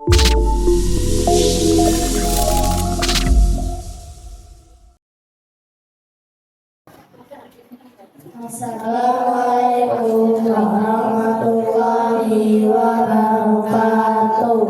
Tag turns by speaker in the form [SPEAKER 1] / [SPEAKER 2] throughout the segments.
[SPEAKER 1] Assalamualaikum warahmatullahi wabarakatuh.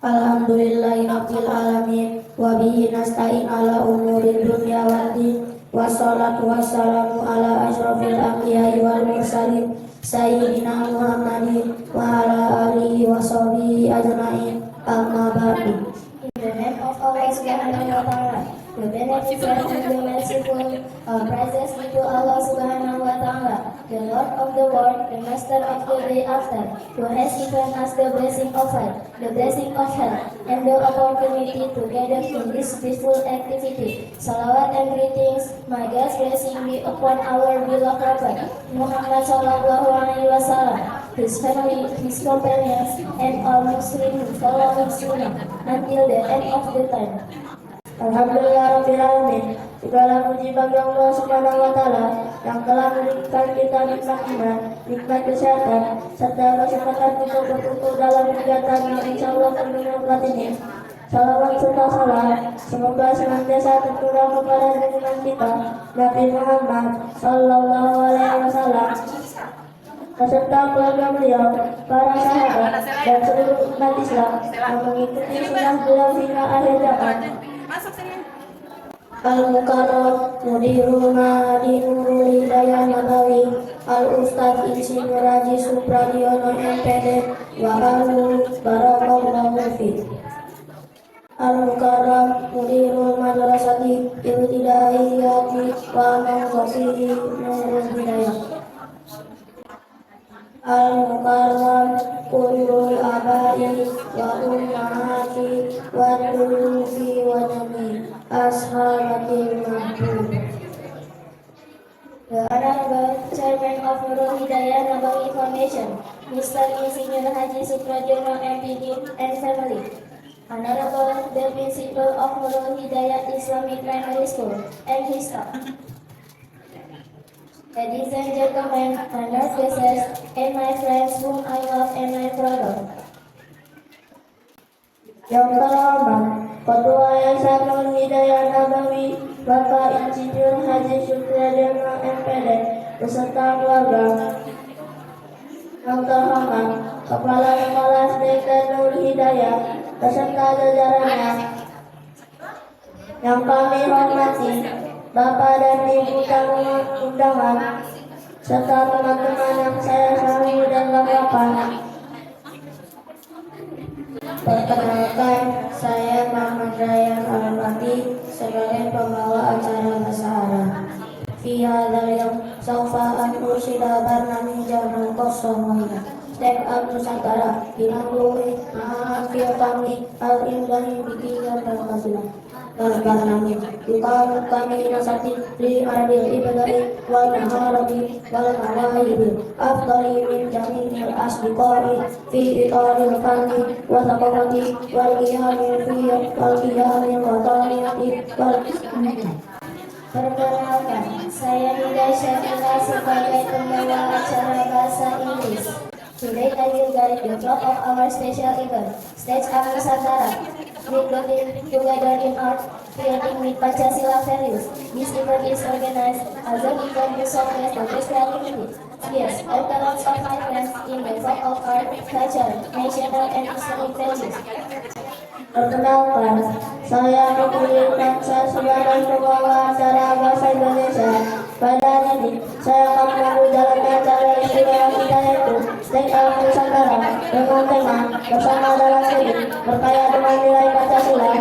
[SPEAKER 1] Alhamdulillahirabbil alamin wa bihi nasta'in ala umuri dunya waddin wassalatu wassalamu ala asyrofil anbiya'i wal mursalin sayyidina Muhammadin wa ala alihi wa sahbihi ajma'in amma ba'du. In the name of Allah Subhanahu wa Ta'ala, the beneficent and the merciful, all praises be to Allah Subhanahu wa Ta'ala, the Lord of the world, the Master of the day after, who has given us the blessing of life, the blessing of health, and the opportunity to gather in this peaceful activity. Salawat and greetings, my God's blessing be upon our beloved Prophet Muhammad Sallallahu Alaihi Wasallam, his family, his companions, and all Muslims who follow his sunnah until the end of the time. Alhamdulillah Rabbil Alamin. Segala puji bagi Allah Subhanahu wa Ta'ala yang telah memberikan kita nikmat iman, nikmat kesehatan, serta kesempatan untuk berkumpul dalam kegiatan yang insya Allah bermanfaat ini. Salawat serta salam semoga senantiasa tercurah kepada junjungan kita Nabi Muhammad Sallallahu Alaihi Wasallam beserta keluarga beliau, para sahabat, dan seluruh umat Islam yang mengikuti sunnah beliau hingga akhir zaman. Al-Mukarram Mudirul Ma'adi Nurul Hidayah Nabawi Al-Ustadz Insinyur Haji Supradiono MPD wa ahlu barakallahu fi. Al-Mukarram Mudirul Madrasati Ibtidaiyati wa Mawqafihi Nurul Hidayah. Al-Mukarram Kullul Abai wa Ummahati wa Dulufi wa Jami Ashabatil Mahbub. The Honorable Chairman of Nurul Hidayah Nabawi Foundation, Mr. Insinyur Haji Supradiono MPD and family. Honorable the Principal of Nurul Hidayah Islamic Primary School and his staff. Ladies and gentlemen, honored guests, and my friends whom I love and I proud of. Yang terhormat, Ketua Yayasan Nurul Hidayah Nabawi, Bapak Insinyur Haji Supradiono MPD, beserta keluarga. Yang terhormat, Kepala Sekolah SDK Nurul Hidayah, beserta jajarannya. Yang kami hormati, Bapak dan Ibu tamu undangan, serta teman-teman yang saya sayangi dan banggakan. Perkenalkan, saya Muhammad Ryan Al-Fatih sebagai pembawa acara bahasa Arab. Fi hadzal yawm sawfa ursida barnamijan qasamaina. Step up Nusantara dinamui mahafil kami al-indahi bikiran dan fasilah. Barnami yukamu kami nasati li aradil ibadai wal maharabi wal mawahibi afdali min jami'il asdiqai fi itaril fani wa taqawati wal qiyami fi wal qiyami wa ta'liyati wal Perkenalkan, saya Nida Syakila sebagai pembawa acara bahasa Inggris. Today I will guide the flow of our special event, Stage Up Nusantara. We believe together in art, creating with Pancasila values. This event is organized as an event to showcase the best creativity, skills, and talents of my friends in the field of art, culture, national and Islamic values. Perkenalkan, saya Nurul Tansa sebagai pembawa acara bahasa Indonesia. Pada hari ini, saya akan menjalankan acara istimewa kita yaitu Stage Up Nusantara dengan tema Bersama Dalam Seni Berkaya dengan Nilai Pancasila.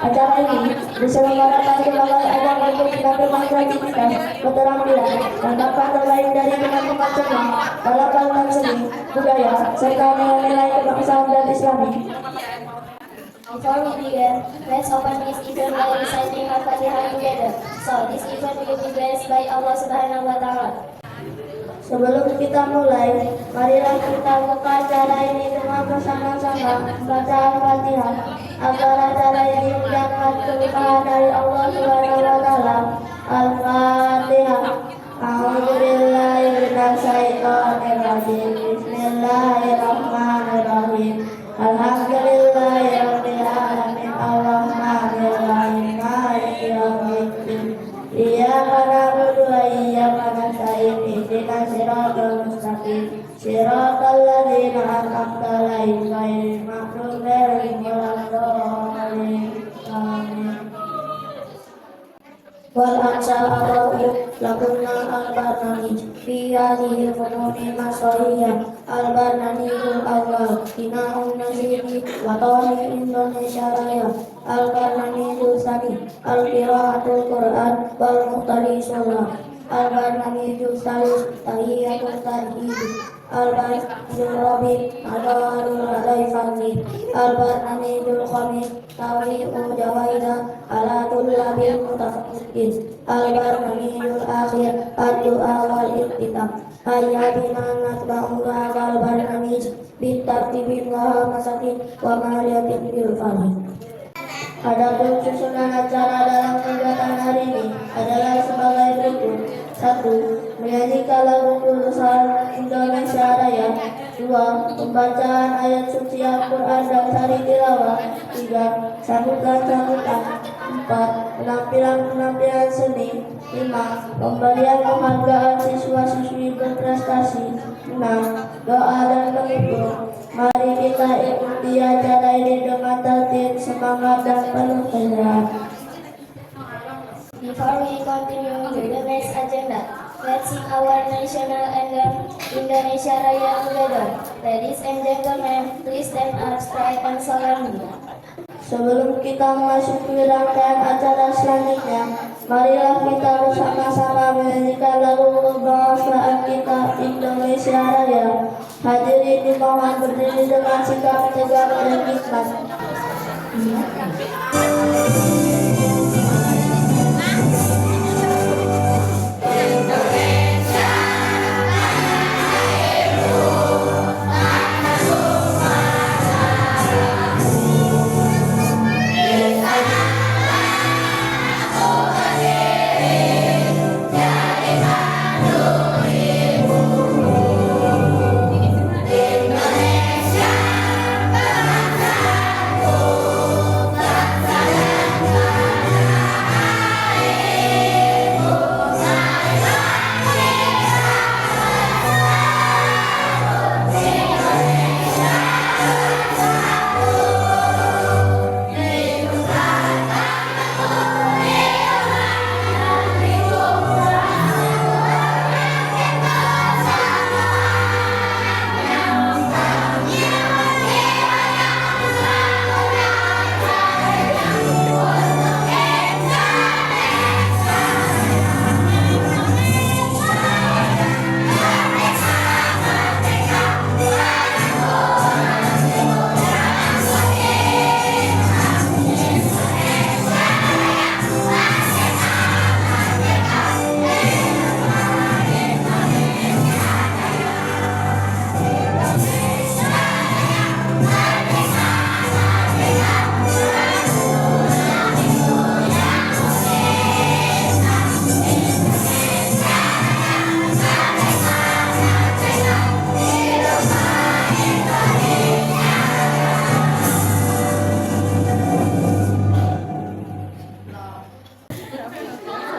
[SPEAKER 1] Acara ini diselenggarakan sebagai ajang untuk menambah kreativitas, keterampilan, dan bakat terbaik dari teman-teman semua dalam bidang seni, budaya, serta nilai-nilai kebangsaan dan Islami. Before we begin, let's open this event by reciting Al-Fatihah together. So, this event will be blessed by Allah Subhanahu wa Ta'ala. Sebelum kita mulai, marilah kita buka acara ini dengan bersama-sama baca Al-Fatihah agar acara ini mendapat keberkahan dari Allah Subhanahu wa Ta'ala. Al-Fatihah. A'udzubillahi rajim. Bismillahirrahmanirrahim. Alhamdulillahirabbil alamin arrahmanir rahim maliki yaumiddin. Iyyaka na'budu wa iyyaka nasta'in ihdinas siratal mustaqim siratal ladzina an'amta 'alaihim ghairil maghdubi 'alaihim waladdallin. Amin. Wal ansa'u lakunna al-barnamij fi hadhihi al-fununi masohiyah al-barnamijul awal Ina'un Nasiri wa Tawhi Indonesia Raya al-barnamijul sani al-qiraatul Qur'an wal muhtadi sholah al-barnamijul salis tahiyatul tahid al-barnamijul rabi adarul alaifani al-barnamijul khamis tawi'u jawaidah ala tullabil mutafaqqin al-barnamijul akhir ad-du'a wal ikhtitam ayyadina natba'u wal barnamij bitartibin wa masakin wa mariyatin bil fahim. Adapun susunan acara dalam kegiatan hari ini adalah sebagai berikut. 1. Menyanyikan lagu Kultusan Indonesia Raya. 2. Pembacaan ayat suci Al-Quran dan sari tilawah. 3. Sambutan-sambutan. 4. Penampilan seni. 5. Pemberian penghargaan siswa-siswi berprestasi. 6. Doa dan penutup. Mari kita ikuti acara ini dengan tertib, semangat dan penuh kegiatan.
[SPEAKER 2] Before we continue with the next agenda, let's sing our national anthem, Indonesia Raya together. Ladies and gentlemen, please stand up straight and solemnly.
[SPEAKER 1] Sebelum kita memasuki rangkaian acara selanjutnya, marilah kita bersama-sama menyanyikan lagu kebangsaan kita Indonesia Raya. Hadirin dimohon berdiri dengan sikap tegak dan hikmat.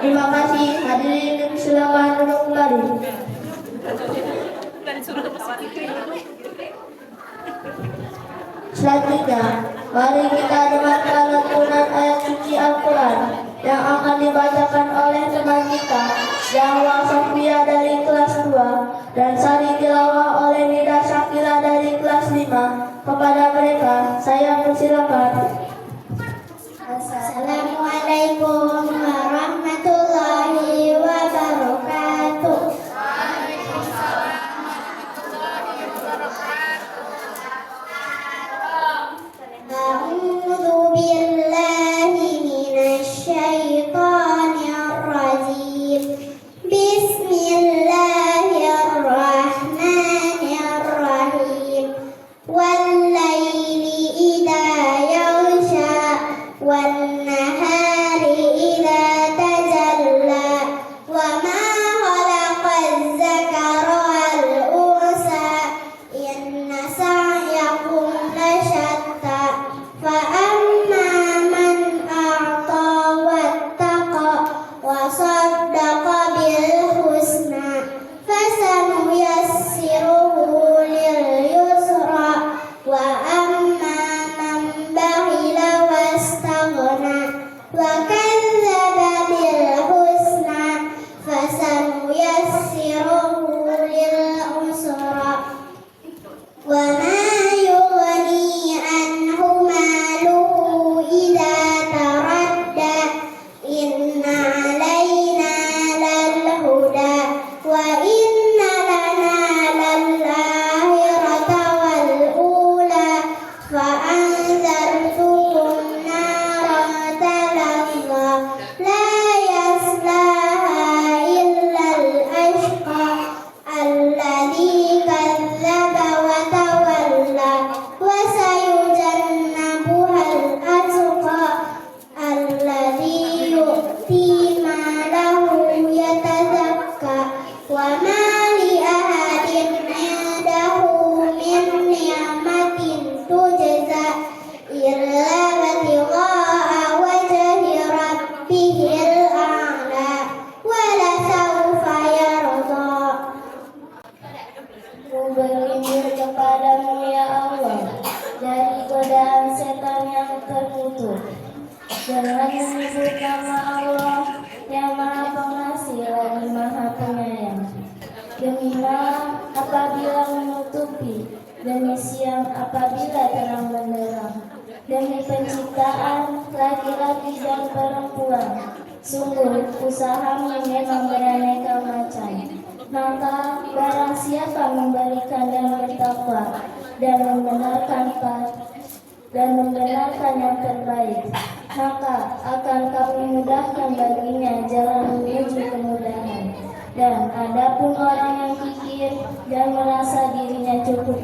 [SPEAKER 1] Terima kasih, hadirin silakan duduk kembali. Selanjutnya, mari kita dengarkan lantunan ayat suci Al-Quran yang akan dibacakan oleh teman kita Zahwa Sofia dari kelas 2 dan sari tilawah oleh Nida Syakila dari kelas 5. Kepada mereka, saya persilakan.
[SPEAKER 2] Assalamualaikum warahmatullahi wabarakatuh. A'udzu billahi
[SPEAKER 3] وما لأحد عنده من نعمة تجزى إلا ابتغاء وجه ربه الأعلى ولسوف يرضى.
[SPEAKER 2] Ku berlindung kepadamu ya Allah dari godaan setan yang terkutuk. Jangan menyebut nama Allah yang Maha Pengasih lagi Maha Penyayang. Demi malam apabila menutupi, demi siang apabila terang benderang, demi penciptaan laki-laki dan perempuan. Sungguh usahamu memang beraneka macam. Maka barang siapa memberikan dan bertakwa dan membenarkan yang terbaik, maka akan kami mudahkan baginya jalan menuju kemudahan. Dan adapun orang yang kikir dan merasa dirinya cukup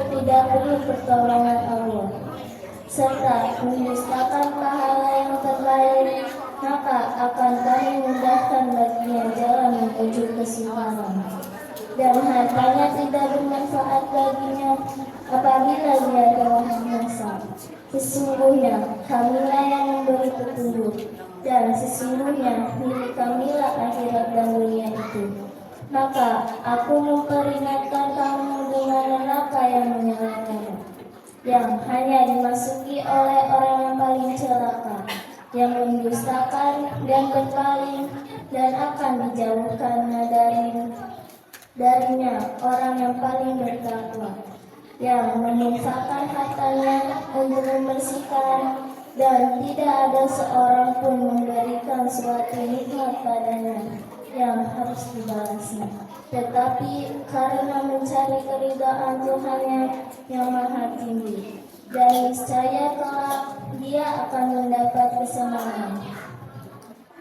[SPEAKER 2] tidak perlu pertolongan Allah, serta mendustakan pahala yang terbaik, maka akan kami mudahkan baginya jalan menuju kesukaran. Dan hartanya tidak bermanfaat baginya apabila dia telah menyesal. Sesungguhnya kamilah yang memberi petunjuk, dan sesungguhnya milik kamilah akhirat dan dunia itu. Maka aku memperingatkan kamu dengan neraka yang menyala-nyala, yang hanya dimasuki oleh orang yang paling celaka, yang mendustakan dan berpaling, dan akan dijauhkan darinya orang yang paling bertakwa, yang menginfakkan hartanya untuk membersihkan, dan tidak ada seorang pun memberikan suatu nikmat padanya yang harus dibalasnya, tetapi karena mencari keridhaan Tuhannya yang Maha Tinggi, dan niscaya kelak dia akan mendapat kesenangan.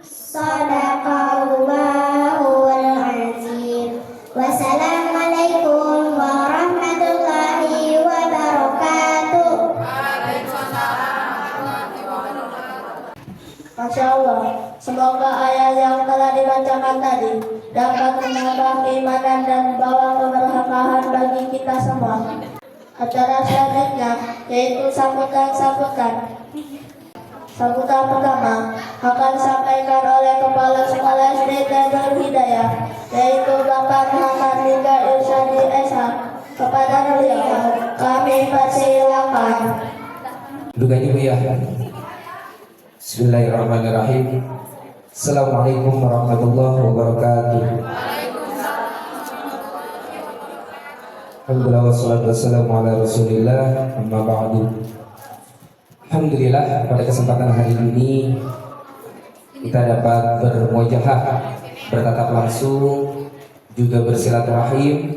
[SPEAKER 3] Shadaqallahul azim. Wassalamualaikum warahmatullahi wabarakatuh.
[SPEAKER 1] Masya Allah, semoga ayat yang telah dibacakan tadi dapat menambah keimanan dan membawa keberkahan bagi kita semua. Acara selanjutnya yaitu sambutan pertama akan disampaikan oleh Kepala Sekolah SD Darul Hidayah, yaitu Bapak Muhammad Nika Irsyadi SH. Kepada beliau kami persilakan.
[SPEAKER 4] Duga ibu ya. Bismillahirrahmanirrahim. Assalamualaikum warahmatullahi wabarakatuh. Alhamdulillah wassalatu wassalamu ala rasulillah, amma ba'du. Alhamdulillah pada kesempatan hari ini kita dapat bermuajahah, bertatap langsung, juga bersilaturahim,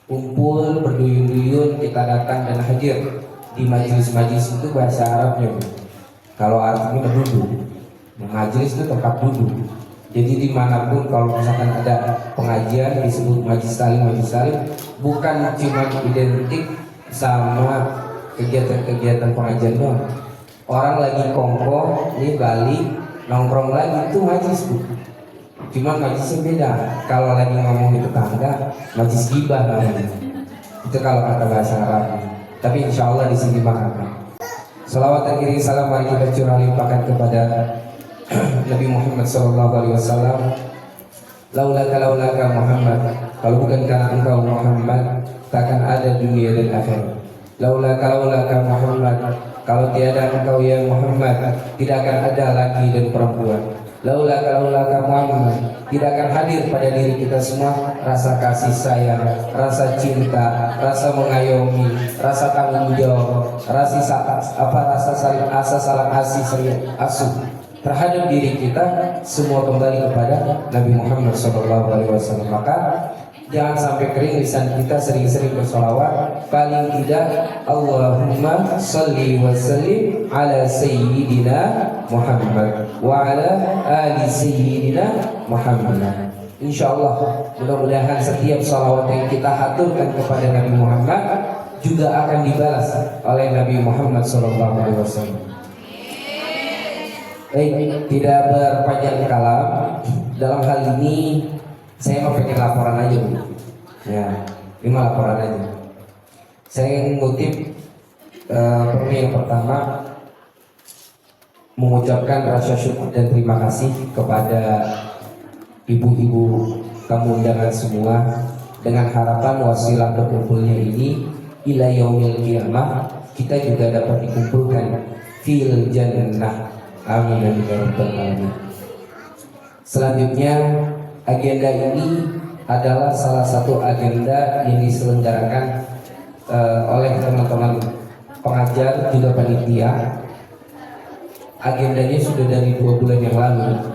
[SPEAKER 4] kumpul, berduyun-duyun, kita datang dan hadir di majelis-majelis itu bahasa Arabnya. Kalau artinya duduk, majelis itu tempat duduk. Jadi dimanapun kalau misalkan ada pengajian disebut majelis talim, bukan cuma identik sama kegiatan-kegiatan pengajian doang. Orang lagi kongko, ini balik, nongkrong lagi, itu majelis bu. Cuma majelisnya beda. Kalau lagi ngomong di tetangga, majelis gibah namanya. Itu kalau kata bahasa Arab. Tapi insya Allah di sini makna. Salawat dan kirim salam mari kita curah limpahkan kepada Nabi Muhammad SAW. Laulaka Muhammad, kalau bukan karena engkau Muhammad, takkan ada dunia dan akhirat. Laulaka Muhammad, kalau tiada engkau ya Muhammad, tidak akan ada laki dan perempuan. Laulaka Muhammad, tidak akan hadir pada diri kita semua rasa kasih sayang, rasa cinta, rasa mengayomi, rasa tanggung jawab, rasa saling asuh terhadap diri kita, semua kembali kepada Nabi Muhammad SAW. Maka jangan sampai kering lisan kita, sering-sering bersolawat, paling tidak Allahumma salli wa sallim ala sayyidina Muhammad wa ala ali sayyidina Muhammad. InsyaAllah mudah-mudahan setiap salawat yang kita haturkan kepada Nabi Muhammad juga akan dibalas oleh Nabi Muhammad SAW. Baik, tidak berpanjang kalam. Dalam hal ini saya mau pengen laporan aja Bu. Ya, ini mah laporan aja. Saya mengutip yang pertama, mengucapkan rasa syukur dan terima kasih kepada ibu-ibu tamu undangan semua, dengan harapan wasilah berkumpulnya ini ila yaumil qiyamah kita juga dapat dikumpulkan fil jannah. Amin ya rabbal alamin. Selanjutnya, agenda ini adalah salah satu agenda yang diselenggarakan oleh teman-teman pengajar juga panitia. Agendanya sudah dari 2 bulan yang lalu,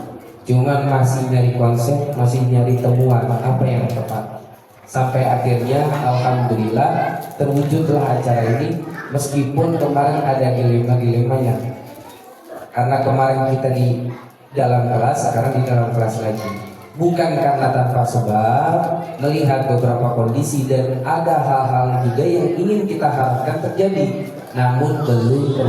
[SPEAKER 4] cuman masih nyari konsep, masih nyari temuan apa yang tepat. Sampai akhirnya alhamdulillah terwujudlah acara ini, meskipun kemarin ada dilema-dilemanya. Karena kemarin kita di dalam kelas, sekarang di dalam kelas lagi. Bukan karena tanpa sebab, melihat beberapa kondisi dan ada hal-hal juga yang ingin kita harapkan terjadi, namun belum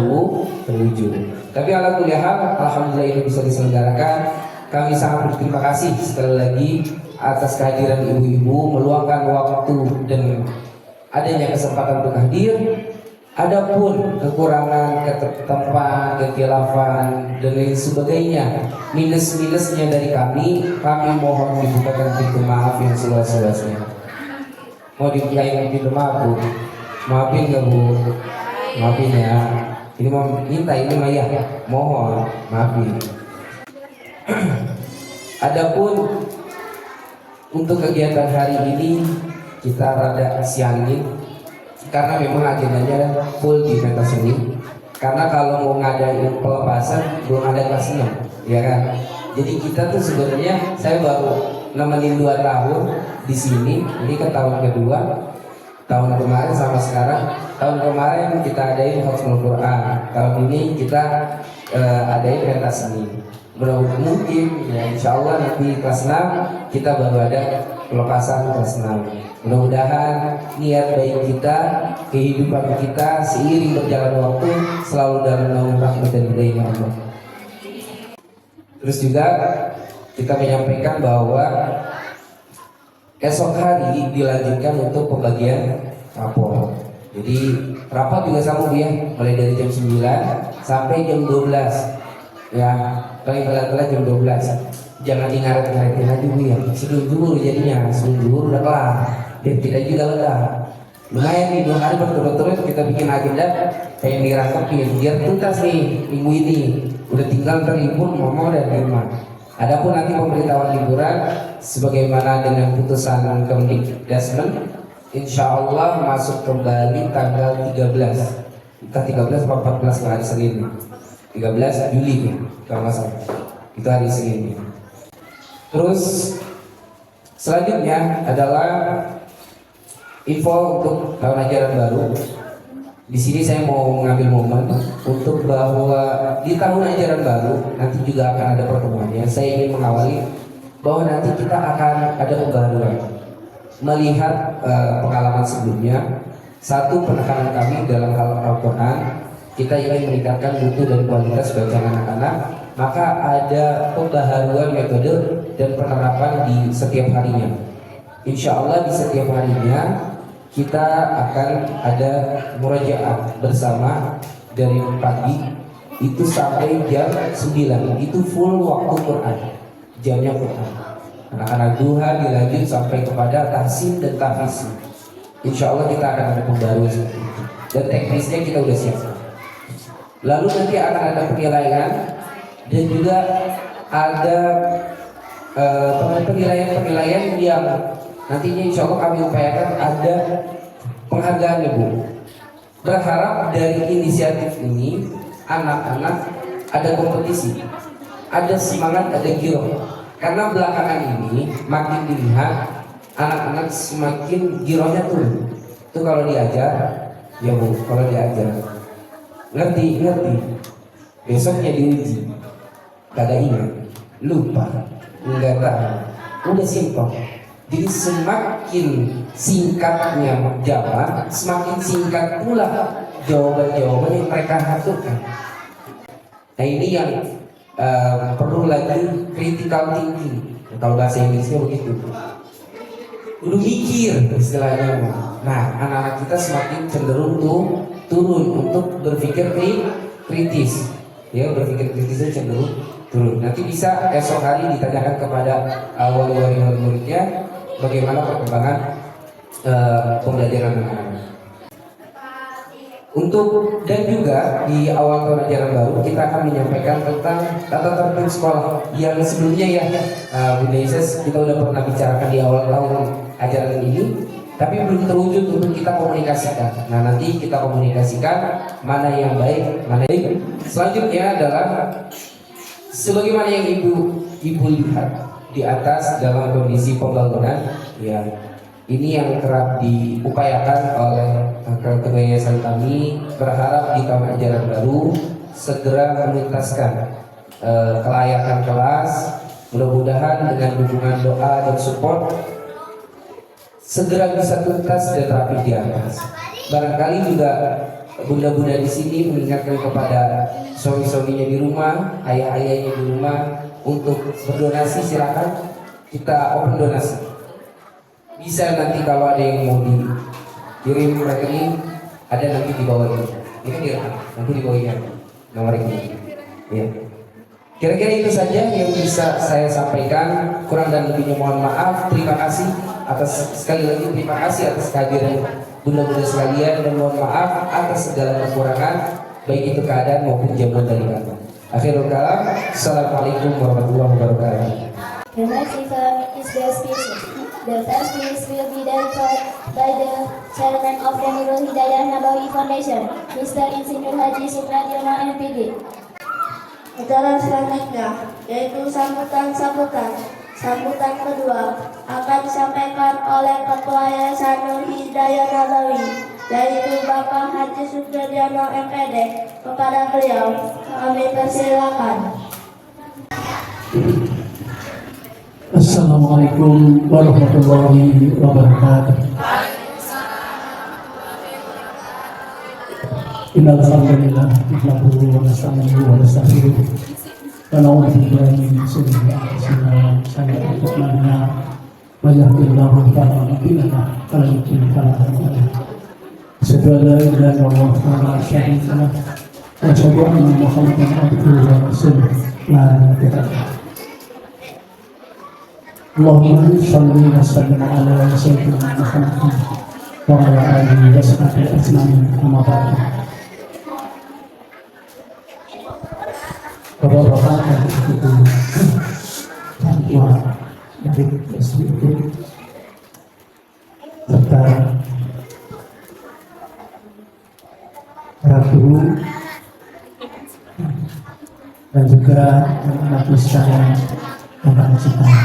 [SPEAKER 4] terwujud. Tapi alhamdulillah ini bisa diselenggarakan. Kami sangat berterima kasih sekali lagi atas kehadiran ibu-ibu, meluangkan waktu dan adanya kesempatan untuk hadir. Adapun kekurangan, ketempat, kekhilafan dan lain sebagainya, minus-minusnya dari kami mohon dibukakan pintu maaf yang seluas-luasnya. Mau dibukain pintu maaf Bu? Maafin gak Bu? Maafin ya. Ini mau minta ini mah ya. Mohon maafin. Adapun untuk kegiatan hari ini kita rada siangin karena memang agendanya full di pentas seni. Karena kalau mau ngadain pelepasan belum ada kelas 6, ya kan? Jadi kita tuh sebenarnya saya baru nemenin 2 tahun di sini. Ini kan tahun kedua. Tahun kemarin sama sekarang. Tahun kemarin kita adain Hafdzul Quran. Tahun ini kita adain pentas seni. Mungkin ya insya Allah nanti kelas 6 kita baru ada pelepasan kelas 6. Mudah-mudahan niat baik kita, kehidupan kita seiring berjalan waktu selalu dalam naungan rahmat dan hidayah Allah. Terus juga kita menyampaikan bahwa esok hari dilanjutkan untuk pembagian rapor. Jadi rapat juga sama Bu ya, mulai dari jam 9 sampai jam 12. Ya, paling telat jam 12. Jangan ngaret-ngaretin aja Bu ya. Sebelum dulu jadinya, sebelum dulu udah kelar. Dan kita juga lega. Lumayan nih 2 hari berturut-turut kita bikin agenda pengen dirangkepin biar tuntas nih minggu ini. Udah tinggal terlibur ngomong dan di rumah. Adapun nanti pemberitahuan liburan sebagaimana dengan putusan Kemdikbud, insya Allah masuk kembali tanggal 13. Kita 13 atau 14 hari Senin. 13 Juli ya, kalau nggak salah. Itu hari Senin. Terus selanjutnya adalah info untuk tahun ajaran baru. Di sini saya mau mengambil momen untuk bahwa di tahun ajaran baru nanti juga akan ada pertemuannya. Saya ingin mengawali bahwa nanti kita akan ada pembaharuan. Melihat pengalaman sebelumnya, satu penekanan kami dalam hal Al-Quran, kita ingin meningkatkan mutu dan kualitas bacaan anak-anak, maka ada pembaharuan metode dan penerapan di setiap harinya. Insya Allah di setiap harinya kita akan ada murajaah bersama dari pagi itu sampai jam 9, itu full waktu Quran, jamnya Quran. Anak-anak duha dilanjut sampai kepada tahsin dan tahfiz. Insya Allah kita akan ada pembaruan seperti itu. Dan teknisnya kita udah siap. Lalu nanti akan ada penilaian dan juga ada penilaian yang nantinya insya Allah kami upayakan ada penghargaannya Bu. Berharap dari inisiatif ini anak-anak ada kompetisi, ada semangat, ada giroh. Karena belakangan ini makin dilihat anak-anak semakin girohnya turun. Itu kalau diajar, ya Bu, kalau diajar ngerti, besoknya diuji kagak ingat, lupa, enggak tahu, udah simpel. Jadi semakin singkatnya jawaban, semakin singkat pula jawaban-jawaban yang mereka haturkan. Nah ini yang perlu lagi critical thinking, kalau bahasa Inggrisnya begitu. Udah mikir istilahnya. Nah, anak-anak kita semakin cenderung turun untuk berpikir kritis. Ya, berpikir kritisnya cenderung turun. Nanti bisa esok hari ditanyakan kepada wali-wali muridnya bagaimana perkembangan pembelajaran anak-anak. Untuk dan juga di awal tahun ajaran baru kita akan menyampaikan tentang tata tertib sekolah yang sebelumnya ya Bunda Ises kita udah pernah bicarakan di awal tahun ajaran ini, tapi belum terwujud untuk kita komunikasikan. Nah, nanti kita komunikasikan mana yang baik, mana yang selanjutnya adalah sebagaimana yang ibu lihat di atas dalam kondisi pembangunan ya. Ini yang kerap diupayakan oleh Ketua Yayasan kami, berharap di tahun ajaran baru segera menuntaskan kelayakan kelas. Mudah-mudahan dengan dukungan doa dan support segera bisa tuntas dan rapi di atas. Barangkali juga bunda-bunda di sini mengingatkan kepada suami-suaminya di rumah, ayah-ayahnya di rumah untuk berdonasi, silakan kita open donasi. Bisa nanti kalau ada yang mau dikirim rekening, ada nanti di bawah ini. Ini direkam, nanti di bawahnya nomor rekening. Ya. Kira-kira itu saja yang bisa saya sampaikan. Kurang dan lebihnya mohon maaf. Terima kasih atas sekali lagi terima kasih atas kehadiran bunda-bunda sekalian dan mohon maaf atas segala kekurangan baik itu keadaan maupun jamuan dari kami. Akhirul kalam. Assalamualaikum warahmatullahi wabarakatuh.
[SPEAKER 2] The next event is the speech. The first speech will be delivered by the Chairman of the Nurul Hidayah Nabawi Foundation, Mr. Insinyur Haji Supradiono MPD.
[SPEAKER 1] Acara selanjutnya yaitu sambutan kedua akan disampaikan oleh Ketua Yayasan Nurul Hidayah Nabawi, yaitu Bapak Haji Supradiono MPD. Kepada beliau kami persilakan.
[SPEAKER 5] Assalamualaikum warahmatullahi wabarakatuh. Innal hamdalillah nahmaduhu wa nasta'inuhu wa nastaghfiruh wa na'udzu billahi min shururi anfusina wa sayyi'ati a'malina may yahdihillahu fala mudilla lahu wa may yudlil fala hadiya lahu. Asyhadu an la ilaha illallah wa la syarika lahu wa asyhadu anna Muhammadan abduhu wa rasuluh la ilaha illallah. Allahumma shalli wa sallim ala sayyidina Muhammad wa ala alihi wa sahbihi ajma'in. Amma ba'du. Bapak-bapak dan ibu-ibu dan tua dari SBY serta para guru dan juga anak-anak sekalian yang kami cintai.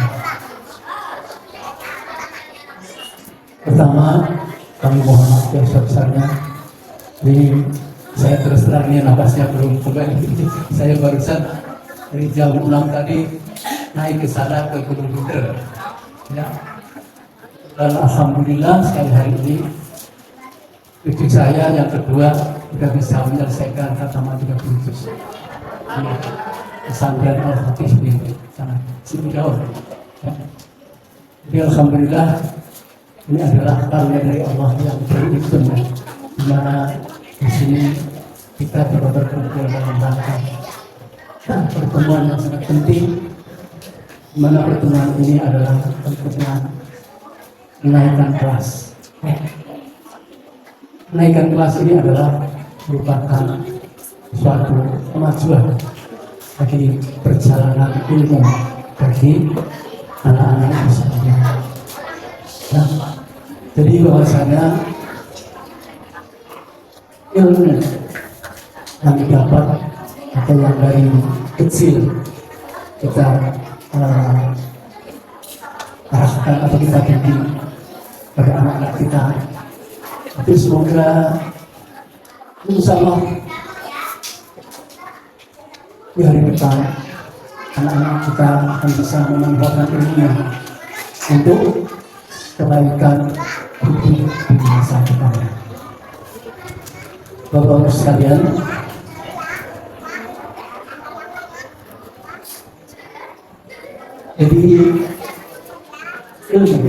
[SPEAKER 5] Pertama, kami mohon maaf yang sebesarnya. Ini saya terus terang ini napasnya belum kembali. Saya barusan dari jam 6 tadi naik ke sana ke Gunung Buder. Ya. Dan alhamdulillah sekali hari ini cucu saya yang kedua sudah bisa menyelesaikan khatamah 30 juz. Pesantren Al-Fatih di sana Situ Daun. Ya. Jadi alhamdulillah ini adalah karunia dari Allah yang berhitung, di mana di sini kita berkumpul dalam rangka pertemuan yang sangat penting, di mana pertemuan ini adalah pertemuan menaikkan kelas. Menaikkan kelas ini adalah merupakan suatu kemajuan bagi perjalanan ilmu bagi anak-anak Islam. Nah, jadi bahwasanya ilmu yang didapat atau yang dari kecil kita arahkan atau kita bimbing pada anak-anak kita, tapi semoga insyaallah di hari depan anak-anak kita akan bisa memanfaatkan ilmunya untuk kebaikan hidup di masa depan. Bapak-bapak sekalian, Jadi ilmu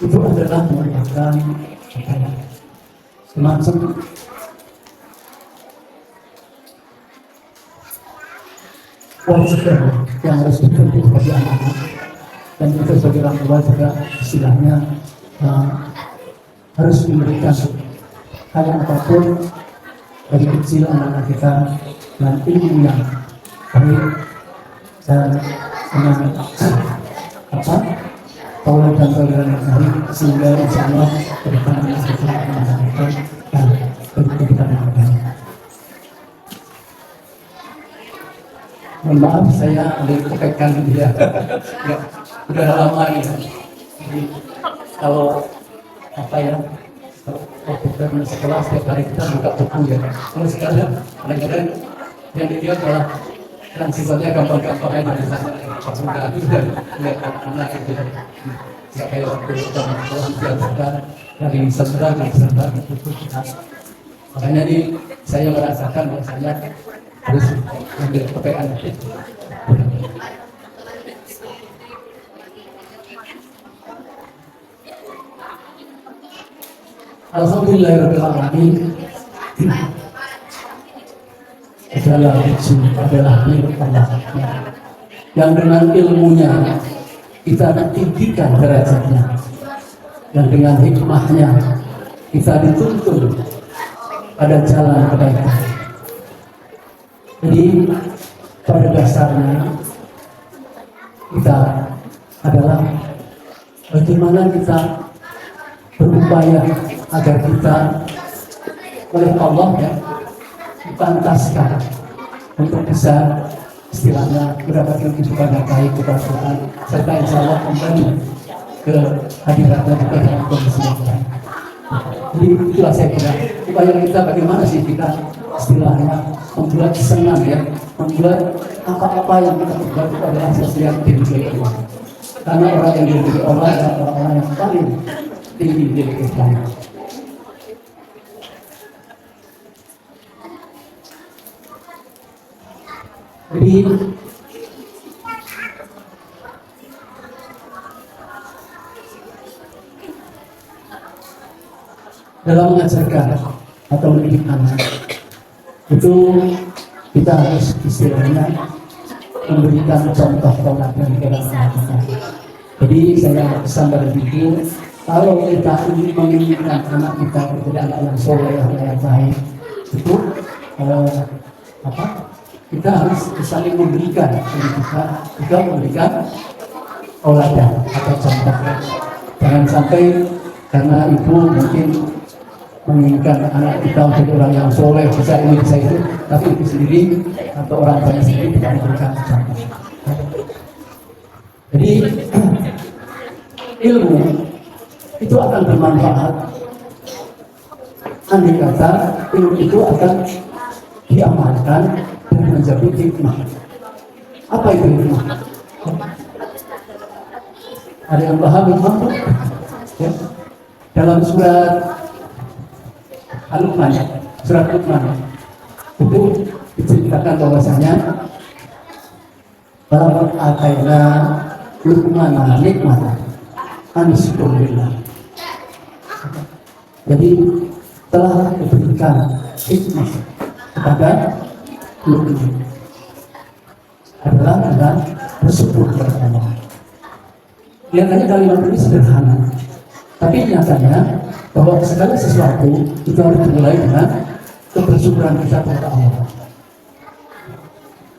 [SPEAKER 5] itu adalah merupakan semacam wajar yang harus dibentuk bagi anak-anak, dan kita sebagai orang tua juga istilahnya harus memberikan hal apapun dari kecil anak-anak kita dengan ilmu yang baik dan dengan taulan dan toleran yang baik, sehingga insya Allah ke depan kita akan mendapatkan kehidupan yang baik. Mohon maaf saya ada kepekkan dia, ya, udah lama ya. Jadi kalau waktu kita sekolah setiap hari kita buka buku ya. Kalau sekarang kadang-kadang yang dilihat malah yang sifatnya gampang-gampang aja dari sana. Sudah lihat anak itu nggak kayak waktu kita sekolah biasa dari seberang ke seberang itu kita. Makanya ini saya merasakan bahwasanya harus ambil kepekaan. Alhamdulillahirrahmanirrahim. Adalah milik Allah yang dengan ilmunya kita tinggikan derajatnya, dan dengan hikmahnya kita dituntun pada jalan kebaikan. Jadi pada dasarnya kita adalah bagaimana kita berupaya agar kita oleh Allah ya dipantaskan untuk bisa istilahnya mendapatkan kehidupan yang baik, kebahagiaan, serta insya Allah kembali ke hadiratnya juga dalam kondisi yang baik. Jadi itulah saya kira upaya kita bagaimana sih kita istilahnya membuat senang ya, membuat apa-apa yang kita buat itu adalah sesuatu yang diri Allah. Karena orang yang diri Allah adalah orang-orang yang paling tinggi diri Islam. Jadi dalam mengajarkan atau mendidik anak itu kita harus istilahnya memberikan contoh teladan dalam anak kita. Jadi saya pesan pada ibu, kalau kita ingin menginginkan anak kita menjadi anak yang soleh, yang baik, itu kita harus saling memberikan, jadi kita juga memberikan teladan atau contoh. Jangan sampai karena ibu mungkin menginginkan anak kita menjadi orang yang soleh, bisa ini bisa itu, tapi ibu sendiri atau orang tuanya sendiri tidak memberikan contoh. Jadi ilmu itu akan bermanfaat. Andai kata ilmu itu akan diamalkan dan menjadi hikmah. Apa itu hikmah? Ada yang paham hikmah? Ya. Dalam surat Al-Luqman, surat Luqman itu diceritakan bahwasanya bahwa ataina Luqman nikmatan ansyukurillah. Jadi telah diberikan hikmah kepada Luqman adalah dengan bersyukur kepada Allah. Kelihatannya kalimat ini sederhana, tapi nyatanya bahwa segala sesuatu itu harus dimulai dengan kebersyukuran kita kepada Allah.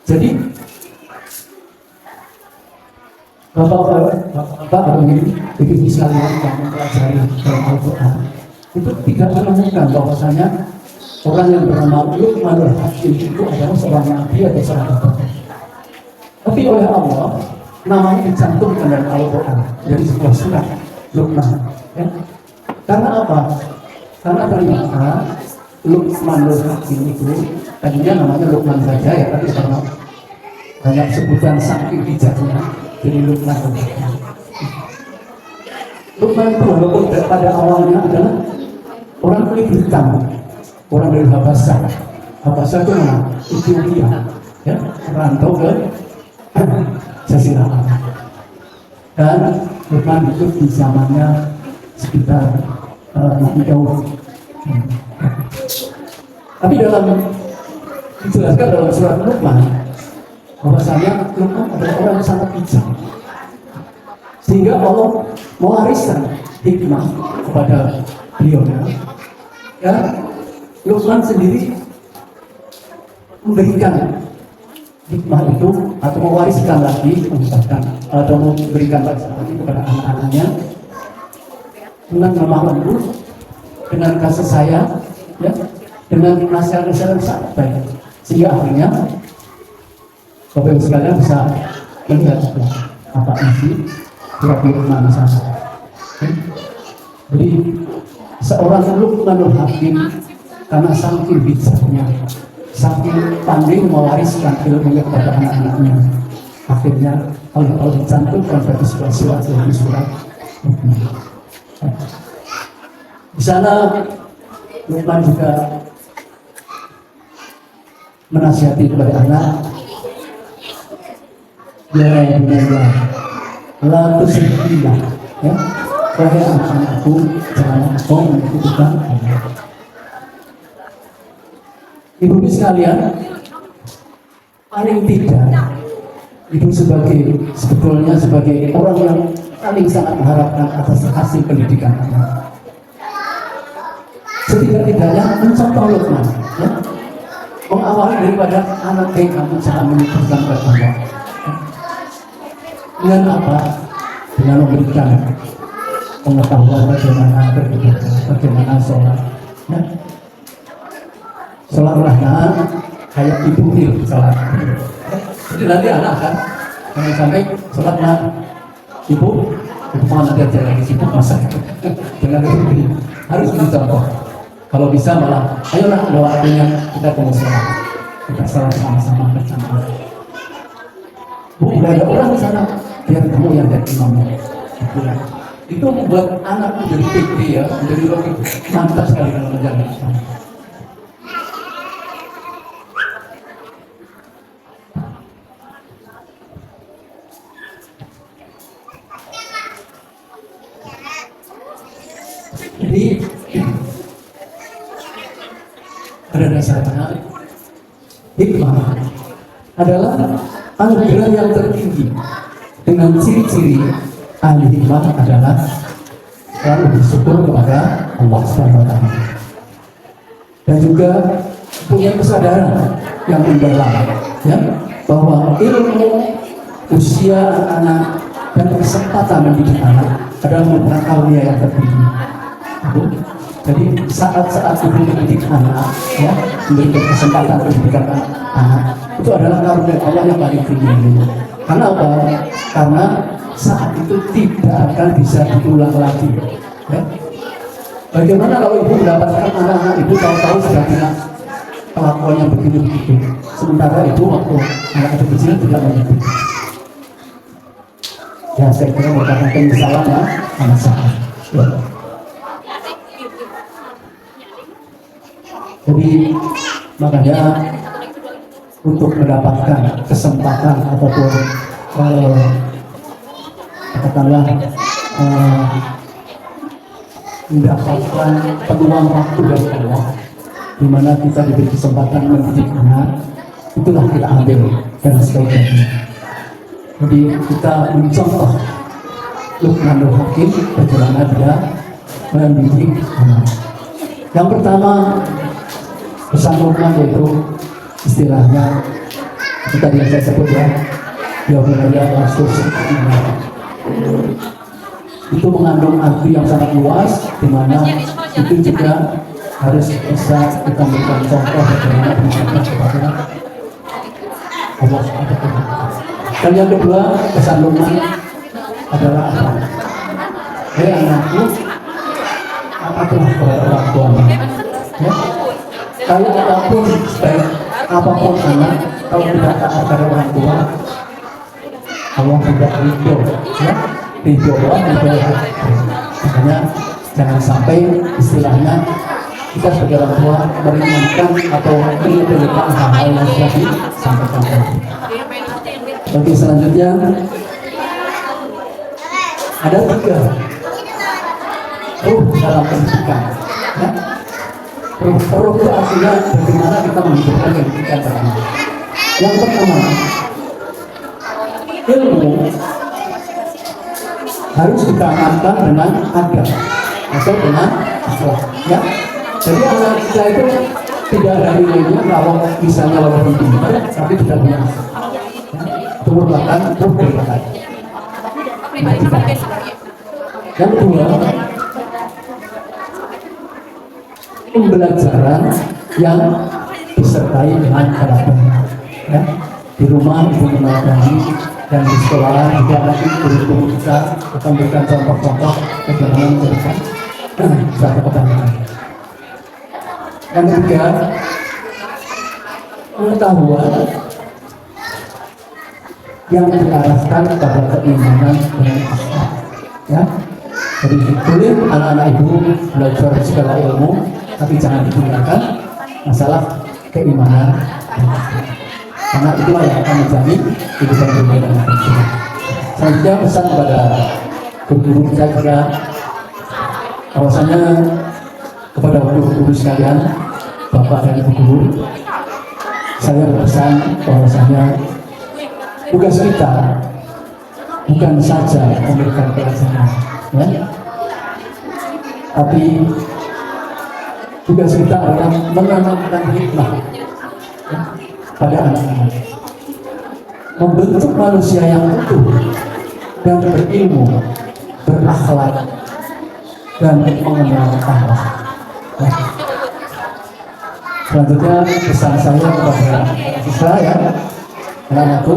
[SPEAKER 5] Jadi Bapak ini begitu sekalian yang mempelajari dalam Al-Quran itu tidak menemukan bahwasanya orang yang bernama Luqmanul Hakim itu adalah seorang nabi atau seorang nabi. Tapi oleh Allah namanya dicantumkan dalam Al-Quran jadi sebuah surat Luqman. Ya? Karena apa? Karena ternyata Luqmanul Hakim itu tadinya namanya Luqman saja ya, tapi karena banyak sebutan saking bijaknya jadi Luqmanul Hakim. Luqman itu walaupun pada awalnya adalah orang kulit hitam, orang dari Habasah. Habasah itu mana? Ethiopia, ya, merantau ke Pancasila. Dan Luqman itu di zamannya sekitar Nabi Daud. Tapi dijelaskan dalam surat Luqman bahwasanya Luqman adalah orang yang sangat bijak, sehingga Allah mewariskan hikmah kepada beliau. Ya, Luqman sendiri memberikan hikmah itu atau mewariskan lagi, atau memberikan lagi kepada anak-anaknya dengan lemah lembut, dengan kasih sayang, ya, dengan nasihat-nasihat yang sangat baik, sehingga akhirnya Bapak Ibu sekalian bisa melihat apa isi surat Luqman sana. Jadi seorang Luqmanul Hakim karena saking bijaknya, saking pandai mewariskan ilmu kepada anak-anaknya, akhirnya Allah dicantumkan bagi surat Luqman. Di sana Luqman juga menasihati kepada anak, ya benar, la tusyrikillah, ya, wahai anak-anakku, jangan engkau menyekutukan Allah. Ibu sekalian, paling tidak ibu sebetulnya sebagai orang yang paling sangat mengharapkan atas hasil pendidikan anak. Setidak-tidaknya mencontoh Luqman, ya, mengawali daripada anak yang kamu sangat menyebutkan kepada Allah. Dengan apa? Dengan memberikan pengetahuan bagaimana beribadah, bagaimana sholat. Ya. Sholat rahman kayak ibu sholat. Jadi nanti anak kan, jangan sampai sholat ibu mana dia lagi sibuk masak. Dengan itu harus dicontoh. Kalau bisa malah, ayolah ada waktunya kita ke musola, kita sholat sama-sama bersama. Bu, udah ada orang di sana, biar kamu yang jadi imamnya. Itu membuat anak menjadi pikir, ya, menjadi lebih mantap sekali dalam menjalankan Islam. Jadi pada dasarnya hikmah adalah anugerah yang tertinggi. Dengan ciri-ciri ahli hikmah adalah selalu bersyukur kepada Allah SWT, dan juga punya kesadaran yang mendalam, ya, bahwa ilmu, usia anak dan kesempatan mendidik anak adalah merupakan karunia yang tertinggi. Jadi saat-saat ibu mendidik anak, ya, memberikan kesempatan pendidikan anak, itu adalah karunia Allah yang paling tinggi. Karena apa? Karena saat itu tidak akan bisa diulang lagi. Ya. Bagaimana kalau ibu mendapatkan anak-anak ibu tahu-tahu sudah punya kelakuan yang begitu-begitu, sementara itu waktu anak itu kecil tidak mengerti. Ya, saya kira merupakan penyesalan ya, anak saya. Ya. Jadi makanya untuk mendapatkan kesempatan ataupun katakanlah mendapatkan peluang waktu dari Allah, di mana kita diberi kesempatan mendidik anak, itulah kita ambil dan sebaik-baiknya. Jadi kita mencontoh Luqmanul Hakim bagaimana dia mendidik anak. Yang pertama, pesan Luqman yaitu istilahnya tadi yang saya sebut, ya, ya wilayah rasul itu mengandung arti yang sangat luas, di mana itu juga harus bisa kita berikan contoh bagaimana beribadah kepada Allah SWT. Dan yang kedua, pesan Luqman adalah apa? Hei anakku, apapun kepada orang tuamu, ya, kalau apapun baik apapun anak, kalau tidak taat pada orang tua, Allah tidak ridho, ya, ridho Allah ridho. Makanya jangan sampai istilahnya kita sebagai orang tua meringankan atau menyepelekan hal-hal yang sudah disampaikan tadi. Oke, selanjutnya ada 3 ruh dalam pendidikan. Ya. Ruh itu artinya bagaimana kita menghidupkan pendidikan tadi. Yang pertama, ilmu harus kita amalkan dengan adab atau dengan akhlak. Ya. Jadi anak kita itu tidak ada nilainya kalau misalnya walaupun pintar tapi tidak punya akhlak. Itu merupakan ruh pendidikan. Yang kedua, pembelajaran yang disertai dengan karakter. Ya. Di rumah ibu meneladani dan di sekolah juga nanti guru-guru kita akan memberikan contoh-contoh bagaimana memberikan suatu kebaikan. Yang ketiga, pengetahuan yang diarahkan kepada keimanan dan akhlak. Ya, jadi boleh anak-anak ibu belajar segala ilmu, tapi jangan digunakan masalah keimanan. Karena itulah yang akan menjamin kehidupan dunia dan akhirat. Selanjutnya pesan kepada guru-guru kita juga, bahwasanya kepada guru-guru sekalian, bapak dan ibu guru, saya berpesan bahwasanya tugas kita bukan saja memberikan pelajaran, ya, tapi tugas kita adalah menanamkan hikmah, ya, pada anak-anak, membentuk manusia yang utuh dan berilmu, berakhlak dan mengenal Allah. Ya. Selanjutnya pesan saya kepada siswa, ya, anak-anakku,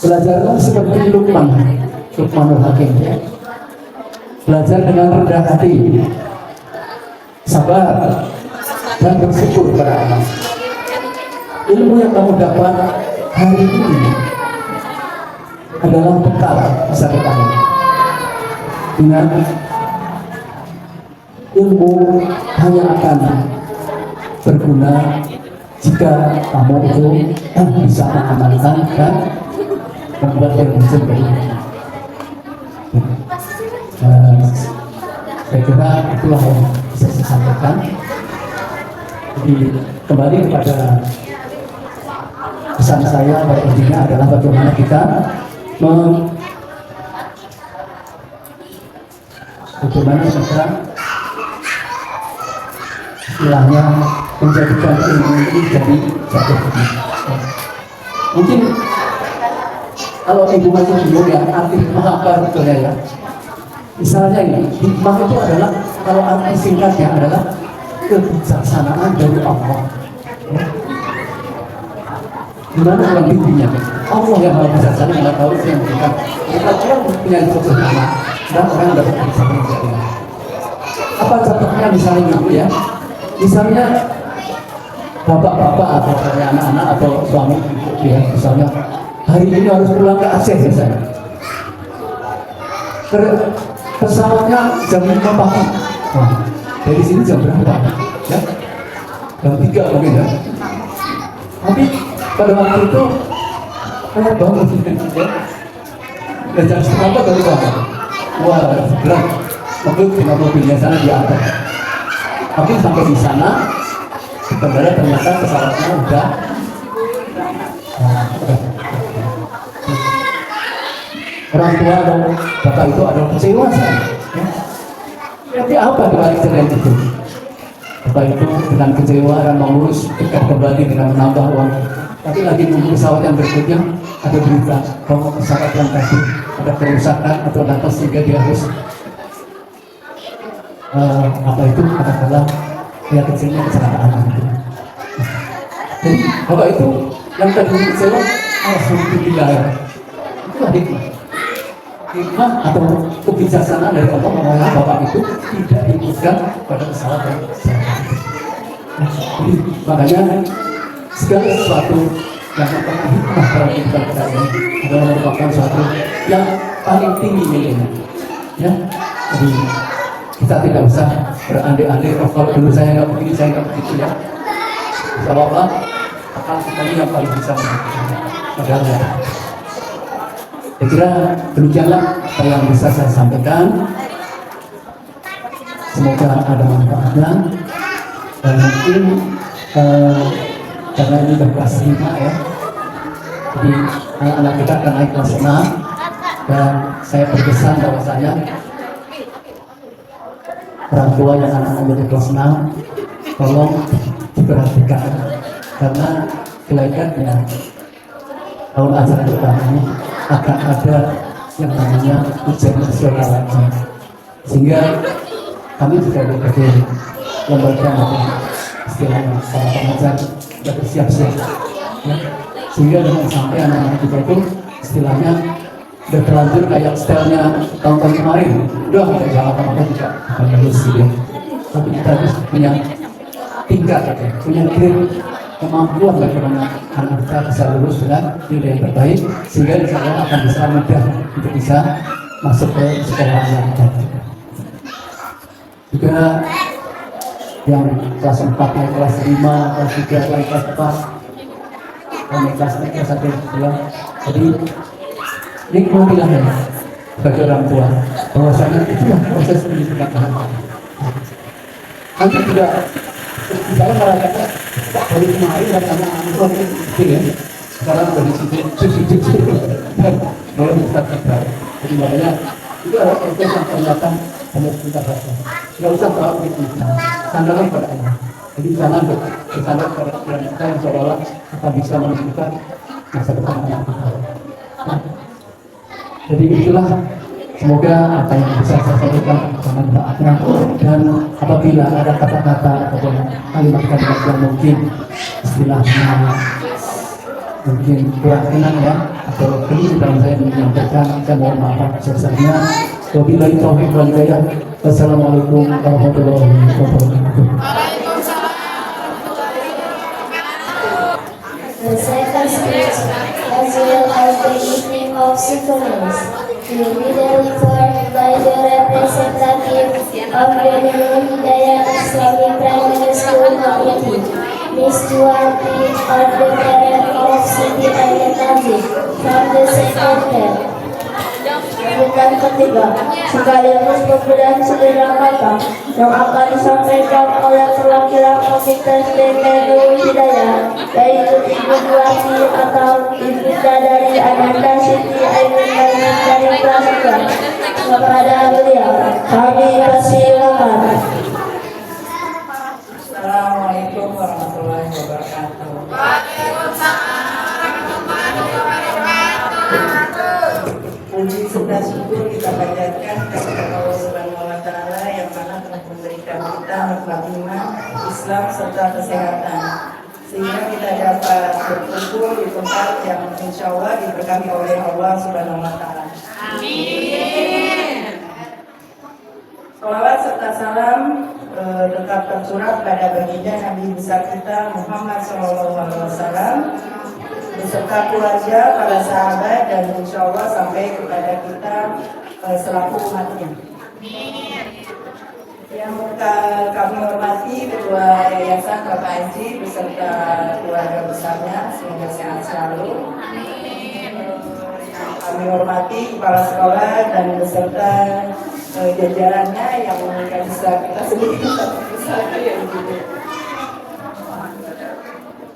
[SPEAKER 5] belajarlah seperti Luqmanul Hakim, ya. Belajar dengan rendah hati, sabar dan bersyukur pada Allah. Ilmu yang kamu dapat hari ini adalah bekal masa depan. Ingat, ilmu hanya akan berguna jika kamu itu bisa mengamalkan dan membuat yang menjadi. Saya kira itulah yang bisa saya sampaikan. Jadi kembali kepada pesan saya pada intinya adalah bagaimana kita istilahnya menjadikan ilmu ini jadi satu. Mungkin kalau ibu masih bingung ya arti hikmah apa sebetulnya, ya. Misalnya ini, hikmah itu adalah, kalau arti singkatnya adalah kebijaksanaan dari Allah. Ya. Gimana orang intinya? Allah yang maha bijaksana, nggak tahu yang memberikan. Kita orang punya sosok hikmah dan orang yang dapat bijaksana. Apa contohnya misalnya gitu, ya? Misalnya bapak-bapak atau anak-anak atau suami, ya, misalnya hari ini harus pulang ke Aceh misalnya. Pesawatnya jam 5 pagi. Nah, dari sini jam berapa? Ya? Jam 3 mungkin, ya. Tapi pada waktu itu saya bangun, ya. Dan jam setengah baru bangun. Wah, berat. Mobil dengan mobilnya sana di atas. Tapi sampai di sana, di bandara ternyata pesawatnya udah. Orang tua atau bapak itu ada kecewa, ya. Tapi apa dibalik kejadian itu? Bapak itu dengan kecewa dan mengurus tiket kembali dengan menambah uang. Tapi lagi nunggu pesawat yang berikutnya, ada berita bahwa pesawat yang tadi ada kerusakan atau apa, sehingga dia harus apa itu katakanlah ya kecilnya kecelakaan. Jadi bapak itu yang tadi kecewa, alhamdulillah, itulah hikmah atau kebijaksanaan dari Allah mengolah bapak itu tidak diikutkan pada pesawat yang jadi makanya segala sesuatu yang merupakan hikmah dalam kehidupan kita ini adalah merupakan sesuatu yang paling tinggi nilainya, ya. Jadi kita tidak usah berandai-andai, oh kalau dulu saya nggak begini, saya nggak begitu, ya. Insya Allah akan kita ini yang paling bisa menentukan. negara. Saya kira demikianlah apa yang bisa saya sampaikan. Semoga ada manfaatnya. Dan mungkin karena ini udah kelas 5 ya, jadi anak-anak kita akan naik kelas 6. Dan saya berkesan bahwasanya orang tua yang anak-anak di kelas 6 tolong diperhatikan, karena kelayakannya tahun ajaran depan ini akan ada yang namanya ujian nasional lagi, sehingga kami juga berpikir lembaga atau istilahnya para pengajar sudah bersiap-siap ya. Sehingga dengan sampai anak-anak kita itu istilahnya udah terlanjur kayak stylenya tahun-tahun kemarin, udah nggak jalan apa-apa juga akan lulus gitu. Tapi kita harus punya tingkat, punya grade, kemampuan bagaimana anak kita bisa lulus dengan nilai yang terbaik, sehingga insya Allah akan bisa mudah untuk bisa masuk ke sekolah yang baik. Juga yang kelas 4, kelas 5, kelas 3, kelas 4, kelas 1, 2. Jadi nikmatilah ya bagi orang tua bahwasanya itulah proses pendidikan anak. Nanti juga misalnya merasakan dari kemarin rasanya anak itu ya, sekarang udah di situ cuci mulai bisa terbaik. Jadi makanya itu adalah proses yang ternyata harus kita rasakan. Nggak usah terlalu kita sandarkan pada Allah. Jadi jangan bersandar pada pikiran kita yang seolah-olah kita bisa menentukan masa depan anak kita. Jadi itulah, semoga apa yang bisa saya sampaikan bermanfaatnya, dan apabila ada kata-kata atau kalimat-kalimat yang mungkin istilahnya mungkin kurang enak ya, atau perlu dalam saya menyampaikan, saya mohon maaf sebesarnya. Wabillahi taufiq wal hidayah. Wassalamualaikum warahmatullahi wabarakatuh.
[SPEAKER 2] The second speech, as well as the evening of symphonies, will be delivered by the representative of the Nurul Hidayah Islamic Primary School Maulidi, Miss Juwanti, or the parent of Siti Ayat Nazif from the second term.
[SPEAKER 1] Sambutan ketiga, sekaligus pemberian selera kata yang akan disampaikan oleh perwakilan Komite Nurul Hidayah, yaitu Ibu Juwanti atau Ibunda dari Ananda Siti Ainun Nazif dari kelas 3. Kepada beliau kami persilakan.
[SPEAKER 6] Assalamualaikum warahmatullahi wabarakatuh. Puji serta syukur kita panjatkan kepada Allah Subhanahu wa Ta'ala yang mana telah memberikan kita nikmat iman, Islam serta kesehatan, sehingga kita dapat berkumpul di tempat yang insya Allah diberkahi oleh Allah Subhanahu wa Ta'ala. Amin. Salawat serta salam tetap tercurah pada baginda Nabi besar kita Muhammad SAW beserta keluarga, para sahabat, dan insya Allah sampai kepada kita selaku umatnya. Yang kami hormati Ketua Yayasan Bapak Haji beserta keluarga besarnya, semoga sehat selalu. Kami hormati kepala sekolah dan beserta jajarannya yang nggak bisa kita sebutkan satu-satu ya gitu.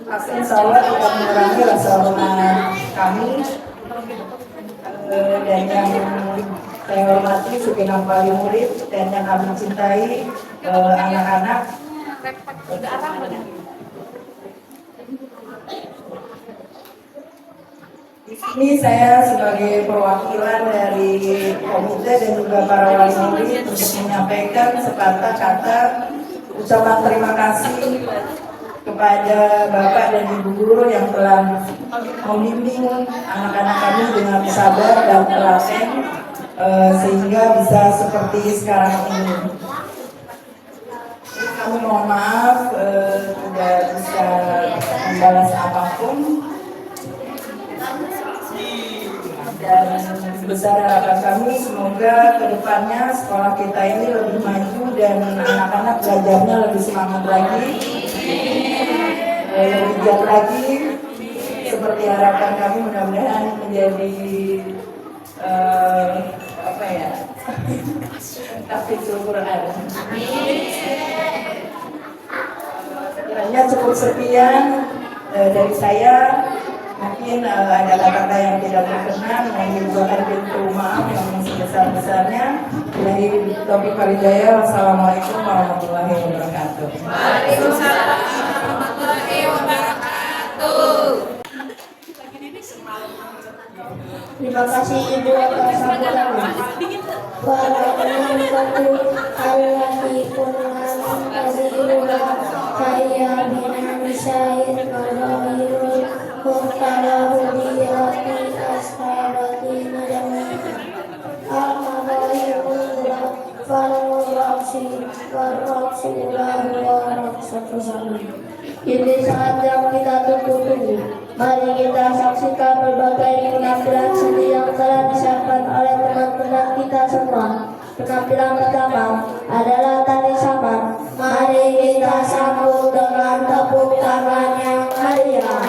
[SPEAKER 6] Pasti insya Allah kita mengurangi rasa hormat kami, dan yang saya hormati segenap wali murid dan yang kami cintai anak-anak. Di sini saya sebagai perwakilan dari komite dan juga para wali murid untuk menyampaikan sepatah kata ucapan terima kasih kepada Bapak dan Ibu Guru yang telah membimbing anak-anak kami dengan sabar dan telaten sehingga bisa seperti sekarang ini. Kami mohon maaf tidak bisa membalas apapun, dan sebesar harapan kami semoga kedepannya sekolah kita ini lebih maju dan anak-anak belajarnya lebih semangat lagi, lebih giat lagi, seperti harapan kami, mudah-mudahan menjadi apa ya, tahfidzul Quran. Kiranya cukup sekian dari saya. Mungkin ada kata-kata yang tidak berkenan, menunjukkan pintu maaf yang sebesar-besarnya. Billahi taufiq wal hidayah. Wassalamualaikum warahmatullahi wabarakatuh.
[SPEAKER 7] Waalaikumsalam warahmatullahi wabarakatuh.
[SPEAKER 1] Terima kasih Ibu atas sambutannya. Wassalamualaikum allati kunna muntaziruha hayya bina misyair qadairul murtalahu biyati ashabati najami al-madayihullah fal-murabsi wal-rabsi ulahu wa-rabsatu zaman. Ini saat yang kita tunggu-tunggu. Mari kita saksikan berbagai penampilan seni yang telah disiapkan oleh teman-teman kita semua. Penampilan pertama adalah tari saman. Mari kita sambut dengan tepuk tangan yang meriah.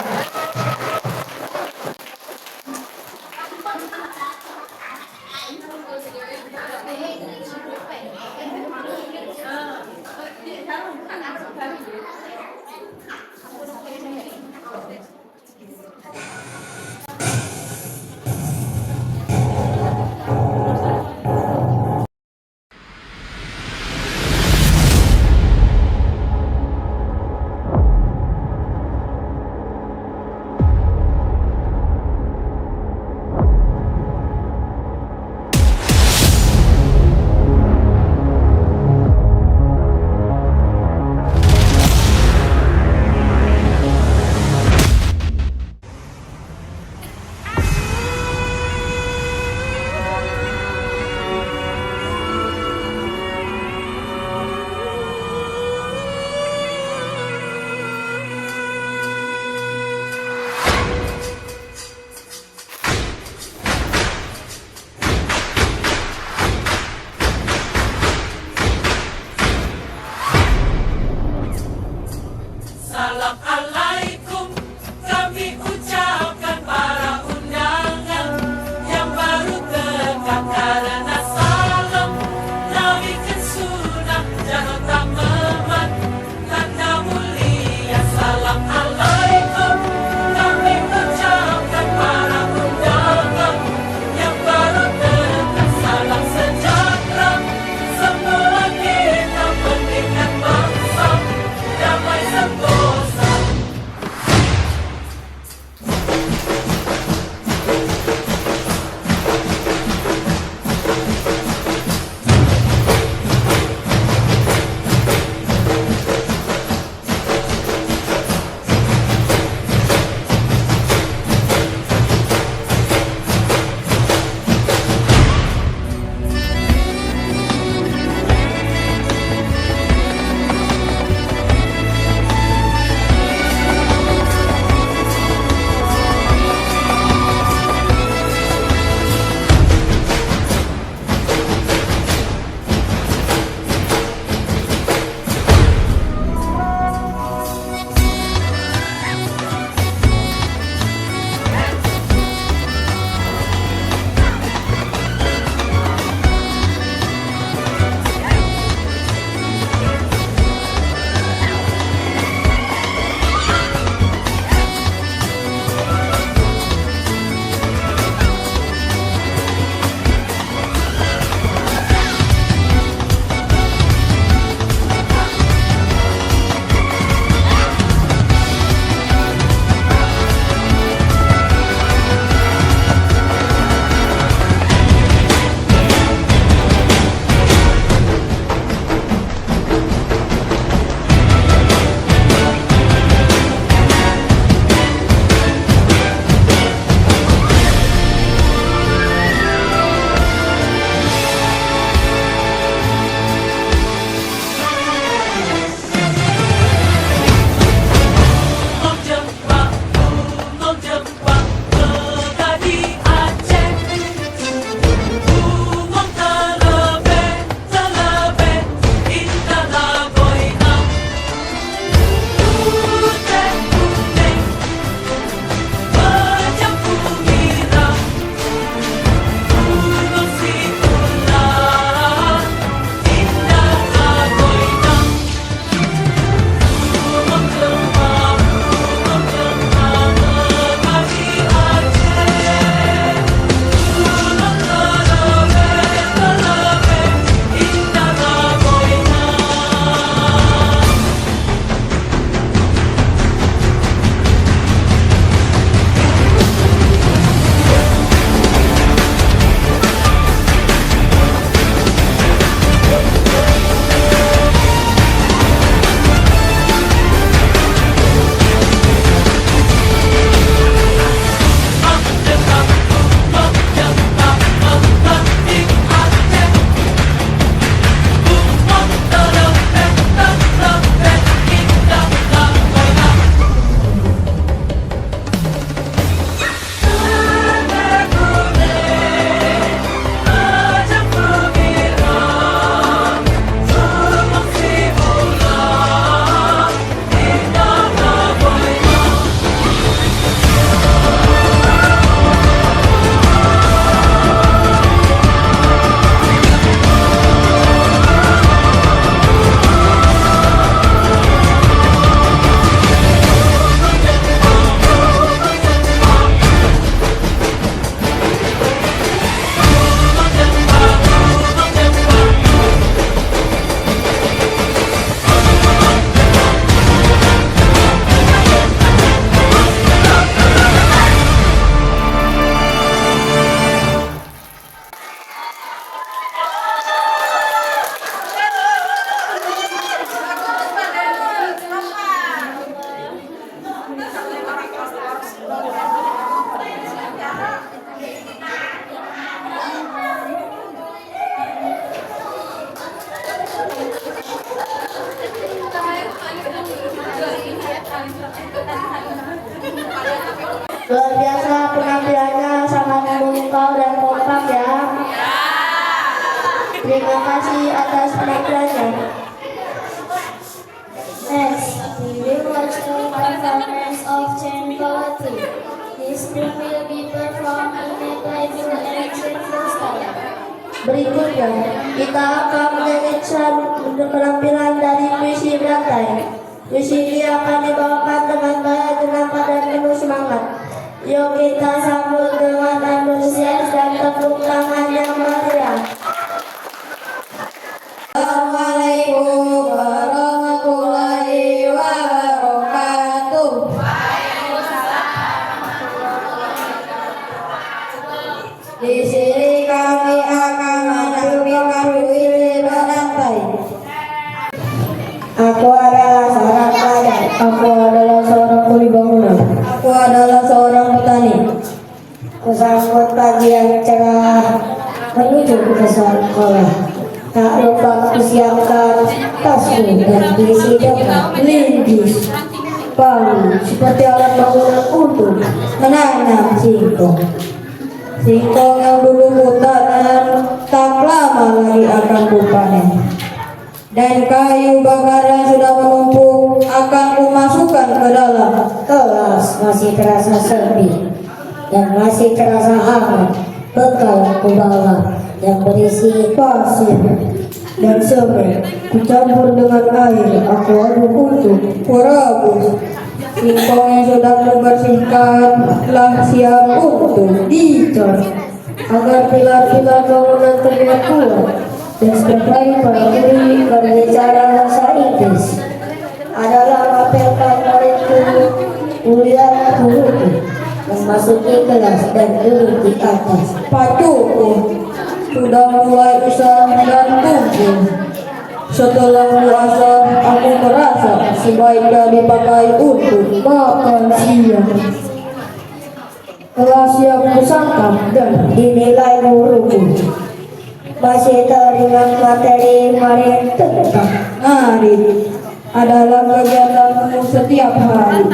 [SPEAKER 1] Terima kasih atas penampilannya.
[SPEAKER 2] Next, we will watch the performance of chain poetry. This thing will be performed in a playful and cheerful style.
[SPEAKER 1] Berikutnya, kita akan menyanyikan penampilan dari puisi berantai. Puisi ini akan dibawakan dengan gaya jenaka dan penuh semangat. Yuk kita sambut dengan antusias dan tepuk tangan yang meriah. Assalamualaikum warahmatullahi wabarakatuh. Di sini kami akan menampilkan puisi berantai. Aku adalah seorang pelajar. Aku adalah seorang kuli bangunan. Aku adalah seorang petani. Aku sambut pagi yang cerah menuju ke sekolah. Tak lupa aku siapkan tasku dan berisi dengan linggis, palu seperti alat bangunan untuk menanam singkong. Singkong yang dulu kutanam tak lama lagi akan kupanen. Dan kayu bakar yang sudah menumpuk akan kumasukkan ke dalam kelas. Masih terasa sepi dan masih terasa hangat bekal yang kubawa yang berisi pasir dan semen. Kucampur dengan air, aku aduk untuk kurebus. Singkong yang sudah kubersihkan telah siap untuk dicor agar pilar-pilar bangunan terlihat kuat. Dan sebagai prajurit berbicara bahasa Inggris adalah mengapelkan muridku kuliah guruku memasuki kelas dan duduk di atas pacuku. Sudah mulai usang dan tumpul. Setelah puasa aku merasa sebaiknya dipakai untuk makan siang. Kelas yang kusangka dan dinilai guruku masih teringat materi kemarin tentang ngarit adalah kegiatanmu setiap hari.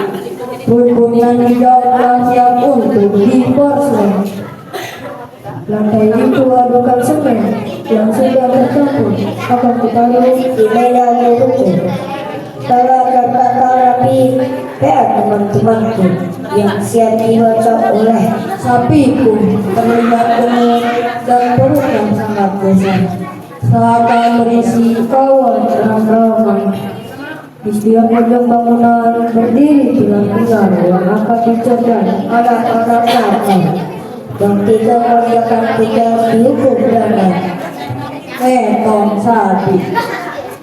[SPEAKER 1] Bumbung yang dijawab siap untuk diporselen. Lantai itu adukan semen yang sudah tercampur akan ditaruh di meja guruku. Telah tertata rapi PR teman-temanku yang siap dibaca oleh sapiku terlihat gemuk dan perut yang sangat besar. Seakan berisi kawan ramai. Di setiap ujung bangunan berdiri pilar-pilar yang akan dicegah anak-anak nakal yang tidak mengerjakan tugas dihukum dana. Tong sapi.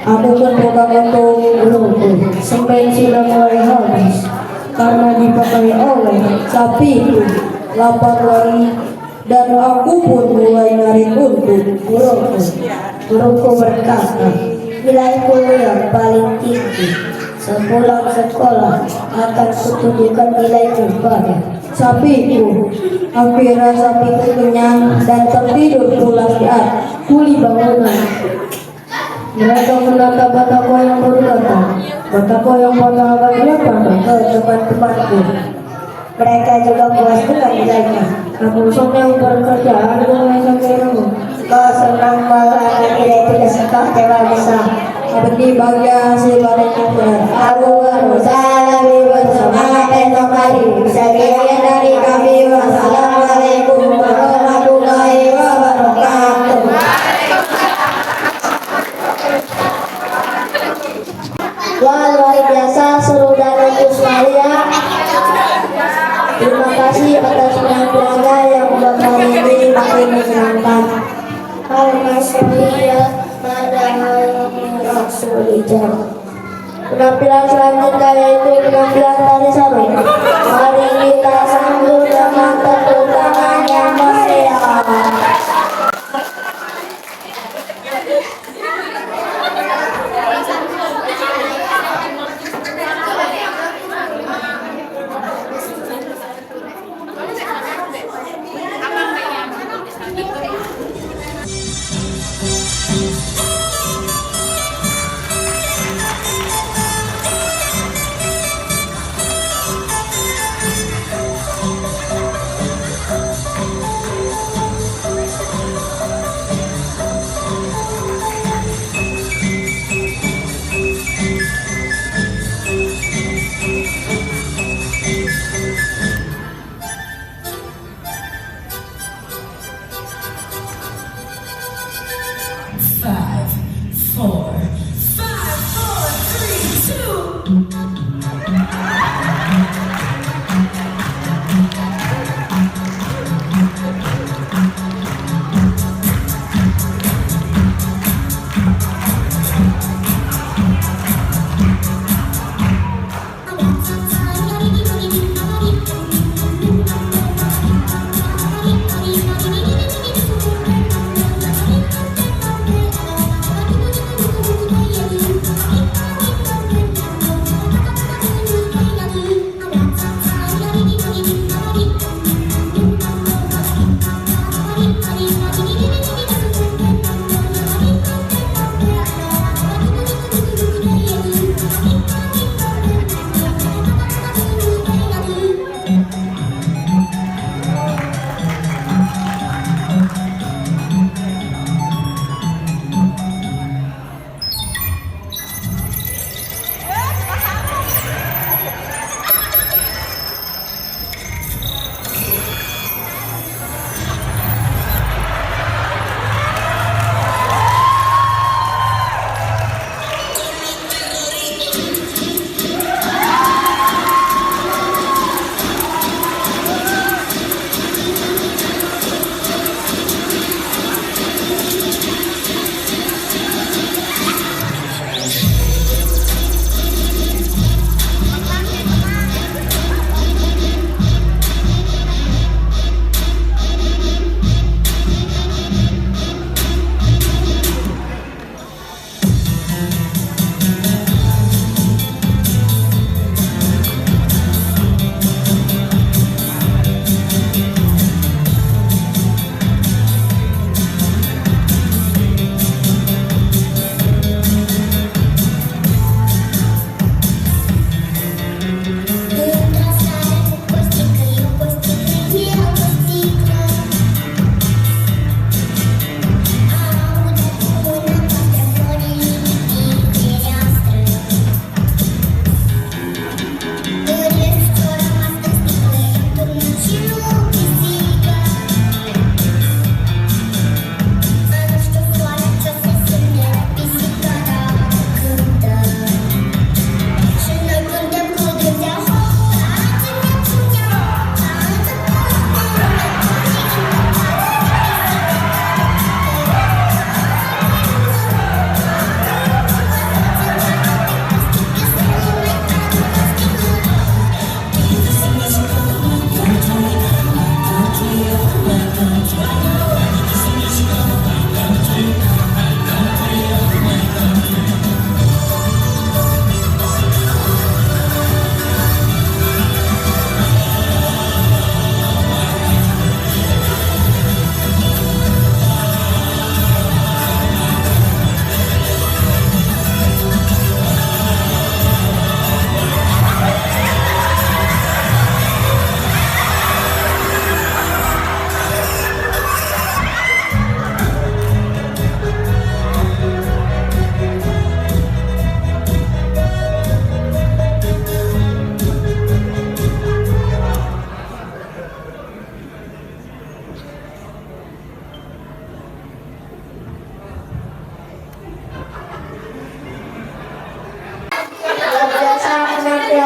[SPEAKER 1] Aku pun pegang untuk guruku. Semen sudah mulai habis karena dipakai oleh sapiku. Lapar lagi dan aku pun mulai narik untuk guruku. Guruku berkata, nilaiku yang paling tinggi sepulang sekolah akan kutunjukkan nilaiku pada sapiku. Akhirnya sapiku kenyang dan tertidur pulas di atas kuli bangunan. Mereka menatap bataku yang berkata, bataku yang patah akan dilepas ke teman-temanku. Mereka juga puas dengan nilainya. Aku senang bekerja dengan saudaramu. Kau senang malah nilai tidak suka telah bisa. Abdi bahagia hasil barisan. Aku berusaha lebih bersemangat esok hari. Sekian dari kami. Wassalamualaikum warahmatullahi wabarakatuh. Wah, luar biasa seru dan lucu sekali ya. Terima kasih atas penampilannya yang membuat hari ini makin menyenangkan. Al-Masyariya Rasulullah. Penampilan selanjutnya yaitu penampilan tari sarung. Mari kita sambut dengan tepuk tangan yang meriah.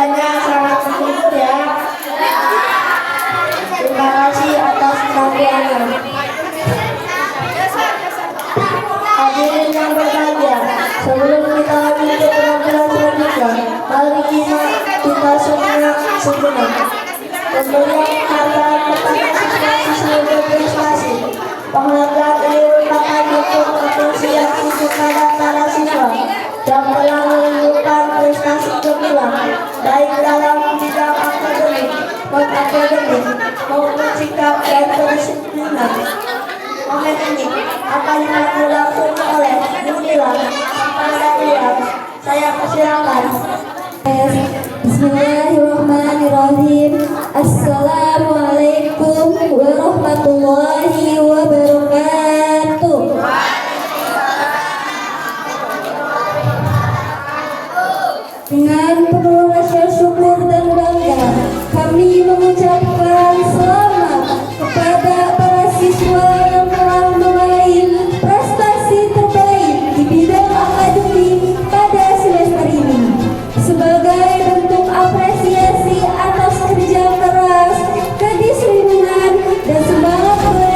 [SPEAKER 1] Semuanya sangat menghibur ya. Terima kasih atas perhatiannya. Hadirin yang berbahagia, sebelum kita lanjut ke penampilan selanjutnya, mari kita sejenak. Tentunya hargai kepada siswa-siswi berprestasi. Penghargaan ini merupakan bentuk apresiasi kepada para siswa yang telah menunjukkan prestasi gemilang baik dalam bidang akademik, non-akademik, maupun sikap dan kedisiplinan. Momen ini akan dilakukan oleh Nunila Pandarian. Saya persilakan.
[SPEAKER 2] Bismillahirrahmanirrahim. Assalamualaikum warahmatullahi wabarakatuh. Dengan penuh rasa syukur dan bangga, kami mengucapkan selamat kepada para siswa yang telah meraih prestasi terbaik di bidang akademik pada semester ini. Sebagai bentuk apresiasi atas kerja keras, kedisiplinan, dan semangat mereka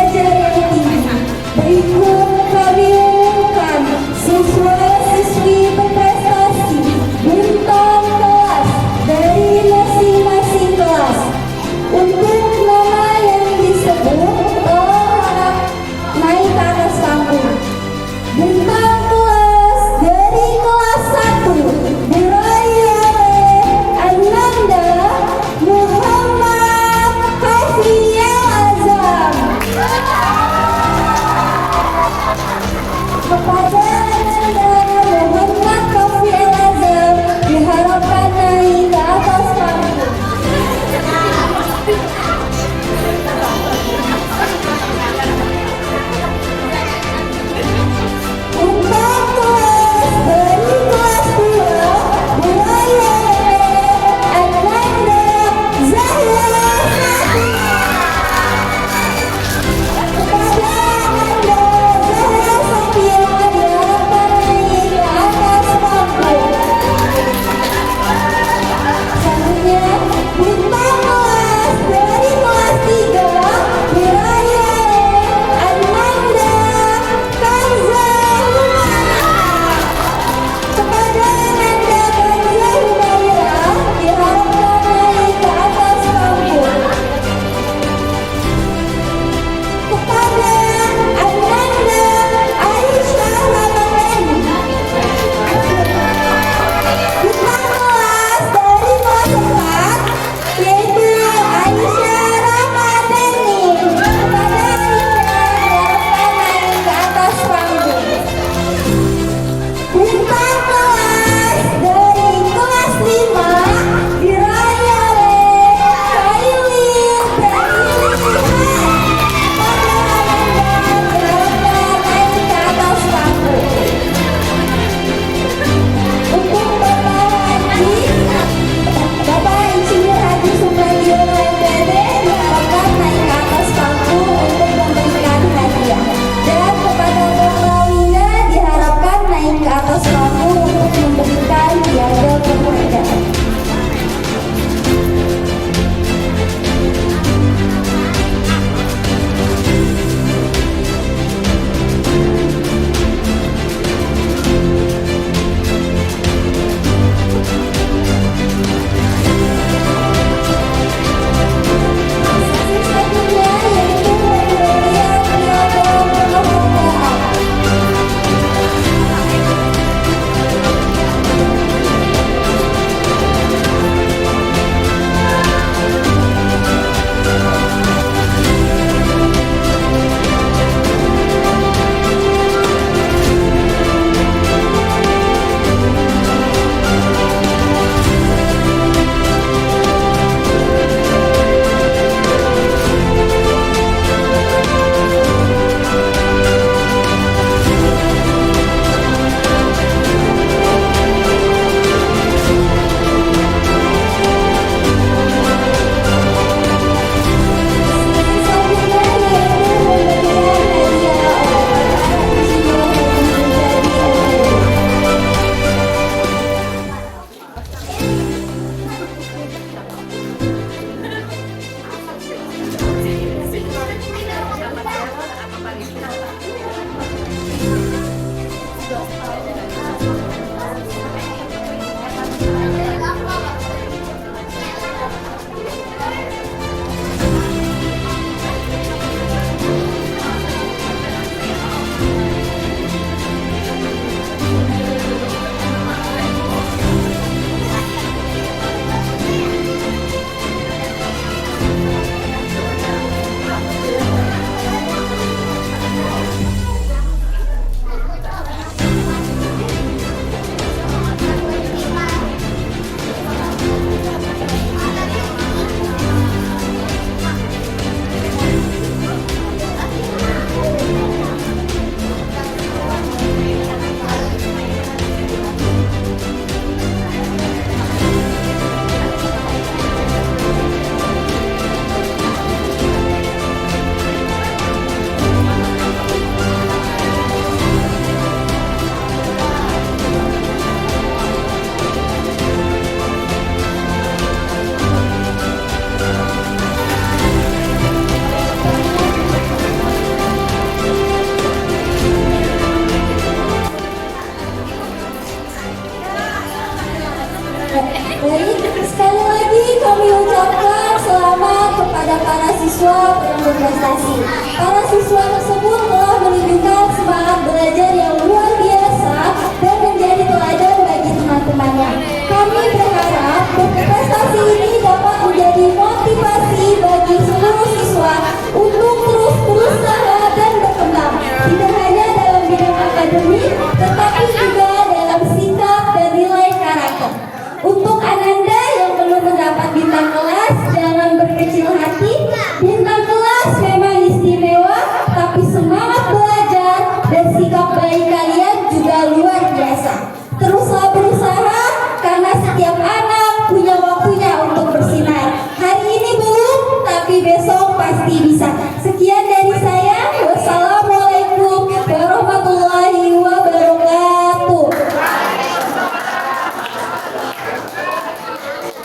[SPEAKER 2] berprestasi. Para siswa tersebut telah menunjukkan semangat belajar yang luar biasa dan menjadi teladan bagi teman-temannya. Kami berharap prestasi ini dapat menjadi motivasi bagi seluruh siswa untuk terus berusaha dan berkembang, tidak hanya dalam bidang akademik, tetapi juga dalam sikap dan nilai karakter. Untuk Ananda yang belum mendapat bintang kelas, jangan berkecil hati. Bintang kelas memang istimewa, tapi semangat belajar dan sikap baik kalian juga luar biasa. Teruslah berusaha, karena setiap anak punya waktunya untuk bersinar. Hari ini belum, tapi besok pasti bisa. Sekian dari saya. Wassalamualaikum warahmatullahi wabarakatuh.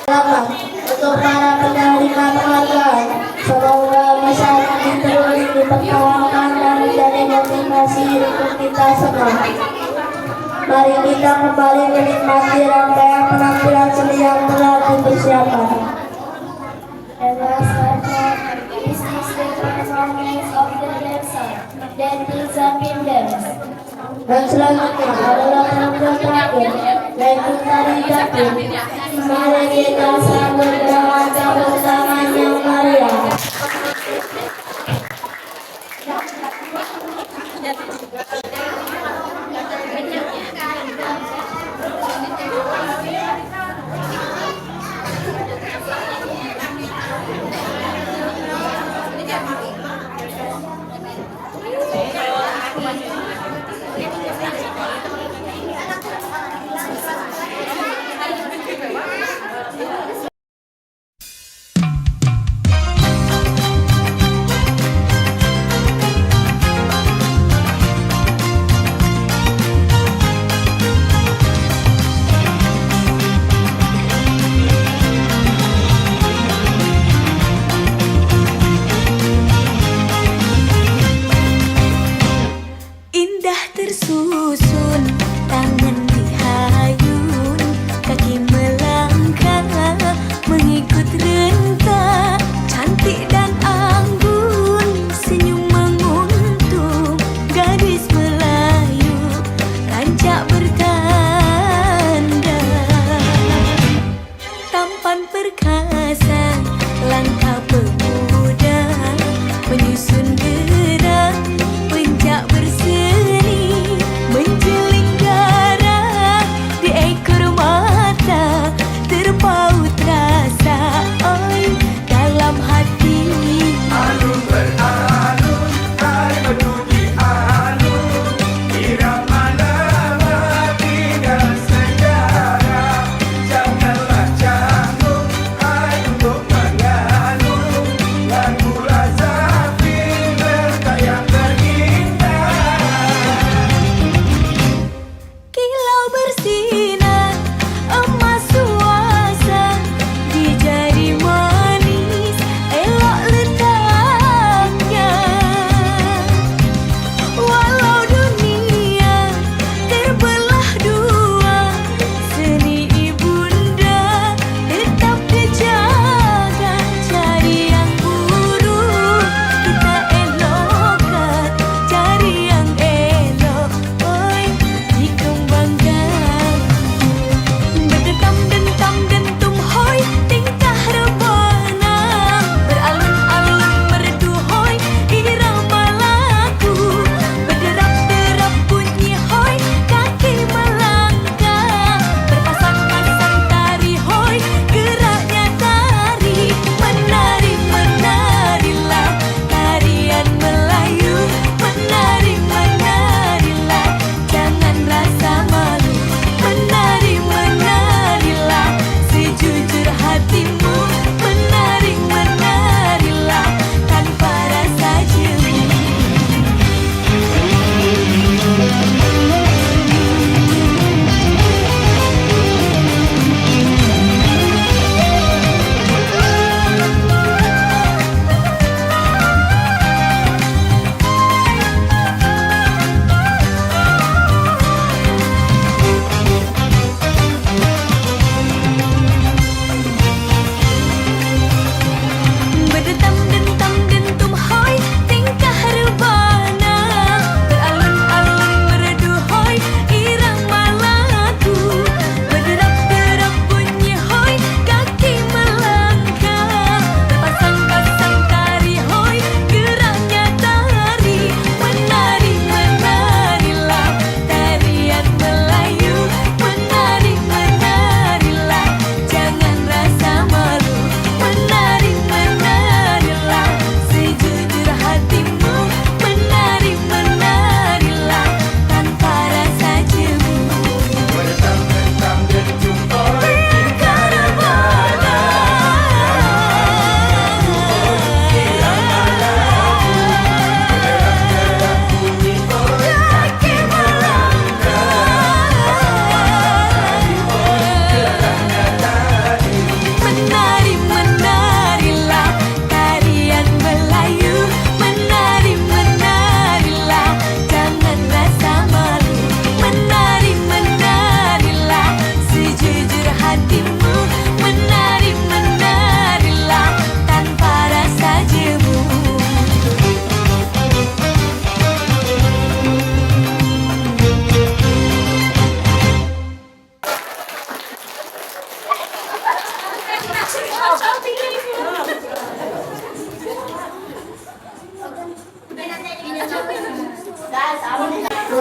[SPEAKER 3] Selamat untuk para penerima penghargaan. Semoga masyarakat ini terus dipertahankan dan menjadi motivasi untuk kita semua. Mari kita kembali menikmati rangkaian penampilan seni yang telah dipersiapkan.
[SPEAKER 2] And last but not least is the performance of the dancer, that is Zakin Dance.
[SPEAKER 3] Dan selanjutnya adalah penampilan terakhir, yaitu tari Zakin. Mari kita sambut dengan tepuk tangan yang meriah.
[SPEAKER 8] Indah tersusun, tangan dihayun, kaki melangkah mengikut rentak, cantik dan anggun, senyum menguntung, gadis Melayu rancak bertanda, tampan perkasa, langkah pemuda, menyusun gerak, pencak berseri, menjelaskan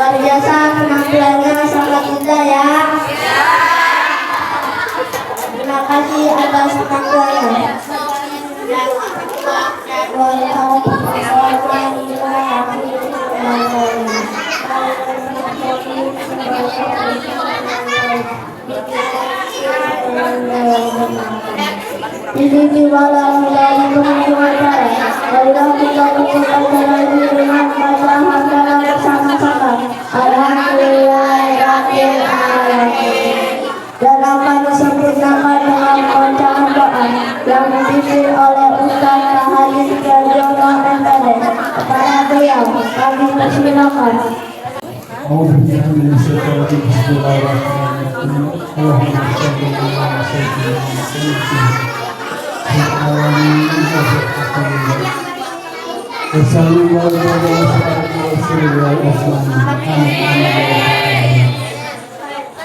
[SPEAKER 3] Luar biasa penampilannya, sangat indah ya. Terima kasih atas penampilannya. Ini diwalang dari pengacara. Marilah kita ikut acara ini dengan bacaan bersama-sama. Alhamdulillahirabbil alamin. Dan akan disempurnakan dengan bacaan doa yang dipimpin oleh Ustaz Haji Jono MPD. Kepada beliau kami persilakan.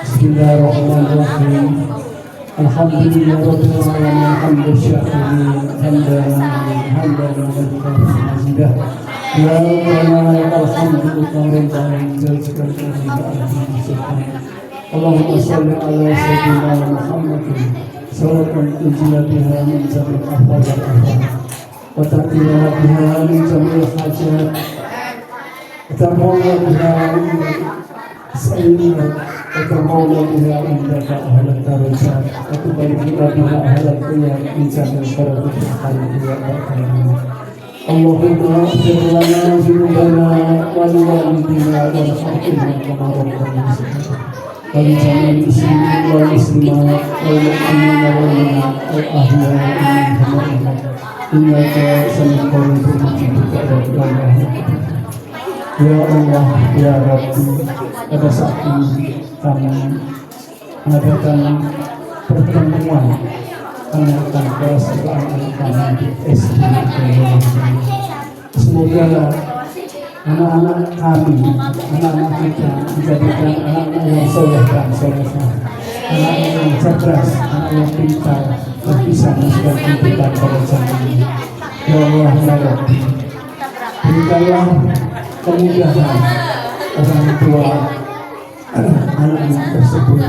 [SPEAKER 5] Bismillahirrahmanirrahim. Alhamdulillahirabbil alamin. Hamdan syakirin, hamdan mazidah. Ya Rabbana lakal hamdu kamaran jazal Allahumma shalli ala sayyidina Muhammadin salatan tunjina biha min jamil afdal wa taqina biha min jamil hajat wa tamawna biha min sayyidina wa tamawna biha indaka ahlan darajat wa tubarikina biha ahlan qiyam min jamil faradat ya Allah. Allahumma ighfir lana dzunubana wa liwalidina warhamna kama rabbayana wa li jami'il muslimin wal muslimat wal mu'minina wal mu'minat wal ahya'i minhum innaka sami'un qaribun ya Allah ya Rabbi. Pada saat ini kami mengadakan pertemuan anak-anak kelas anak-anak di SD. Semoga anak-anak kami, anak-anak kita dijadikan anak-anak yang soleh dan solehah, anak-anak yang cerdas, anak yang pintar, dan bisa menghasilkan kehidupan pada zaman ini. Ya Allah ya Rabbi, berikanlah kemudahan orang tua anak-anak tersebut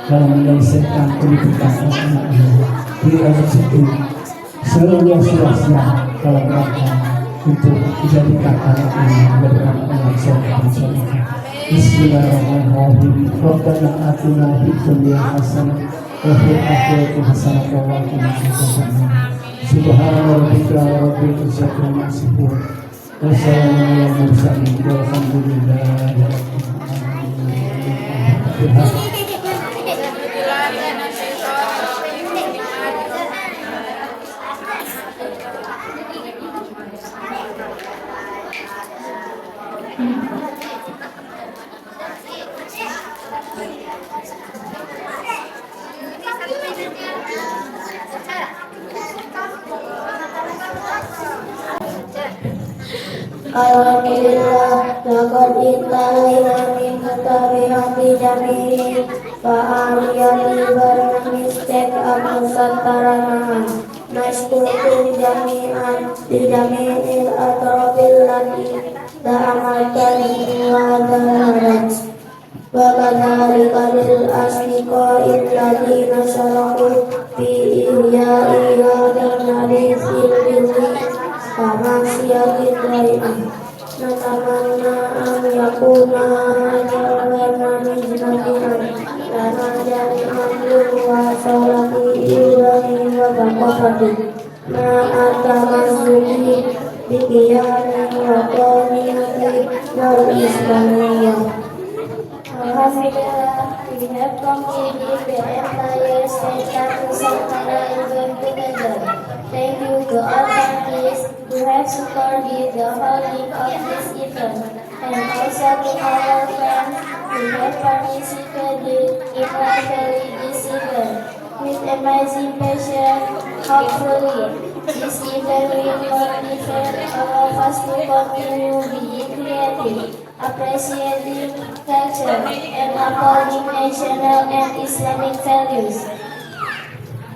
[SPEAKER 5] dalam menyelesaikan pendidikan anak-anak. Berikan rezeki seluas-luasnya dalam rangka untuk dijadikan anak ini menjadi anak yang soleh dan solehah. Bismillahirrahmanirrahim. Rabbana atina fid dunya hasanah wa fil akhirati hasanah wa qina adzabannar. Subhana rabbika rabbil izzati amma yasifun wa salamun alal mursalin walhamdulillahi rabbil alamin.
[SPEAKER 1] Alhamdulillah, laqad intahaina min mutabihati jami'in wa aliyati barnamistek amusatarana nashkukum jami'an di jami'il atrafil lati da'amatani wa da'arat wa kadhalika lil asliqa'il ladina syaraku fi ihya'i hadal hadithil bizi Kamasiyatin lainah Natamanna an yakuna Jalan nizmatinan Lana jami'an luwa Salati ilani wa bakafati Ma'atamazuki Bikiyani wa qaniyati Wal islamiyah.
[SPEAKER 2] Alhamdulillah, we have completed the entire state Nusantara event together. Thank you to all parties who have supported the holding of this event, and also to our friends who have participated in preparing this event. With amazing passion, hopefully, this event will motivate all of us to continue being creative, appreciating culture, and upholding national and Islamic values.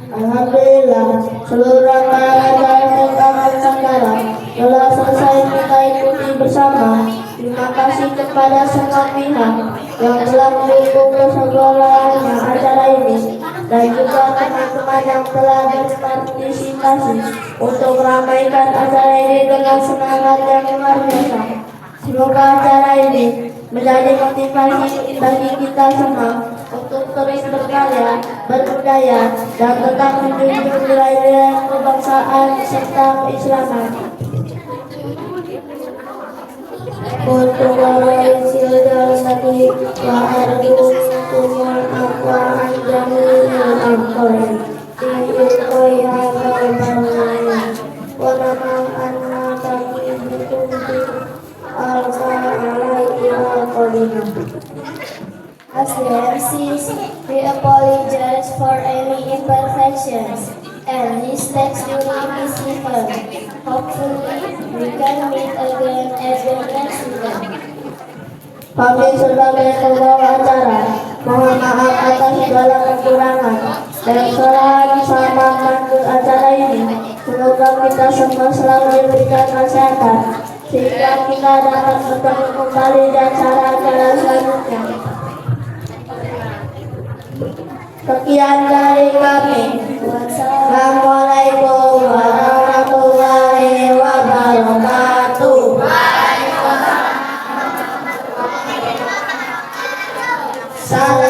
[SPEAKER 1] Alhamdulillah, seluruh rangkaian acara Nusantara telah selesai kita ikuti bersama.
[SPEAKER 3] Terima kasih kepada semua pihak yang telah mendukung keseluruhannya acara ini dan juga teman-teman yang telah berpartisipasi untuk meramaikan acara ini dengan semangat yang luar biasa. Semoga acara ini menjadi motivasi bagi kita semua untuk terus berkarya, berbudaya, dan tetap menjunjung nilai-nilai kebangsaan serta keislaman. Untuk warahmatullahi wabarakatuh wa arjukumul afwa an jami'il amqari iyukai hadal wa nama anna taqibukum alfa alaihi wa qadina.
[SPEAKER 2] As the MCs, we apologize for any imperfections and mistakes during this event. Hopefully, we can meet again at the next event.
[SPEAKER 3] Kami sebagai pembawa acara mohon maaf atas segala kekurangan dan kesalahan sama mengatur acara ini. Semoga kita semua selalu diberikan kesehatan sehingga kita dapat bertemu kembali di acara-acara selanjutnya. Sekian dari kami. Wassalamualaikum warahmatullahi wabarakatuh. Salam.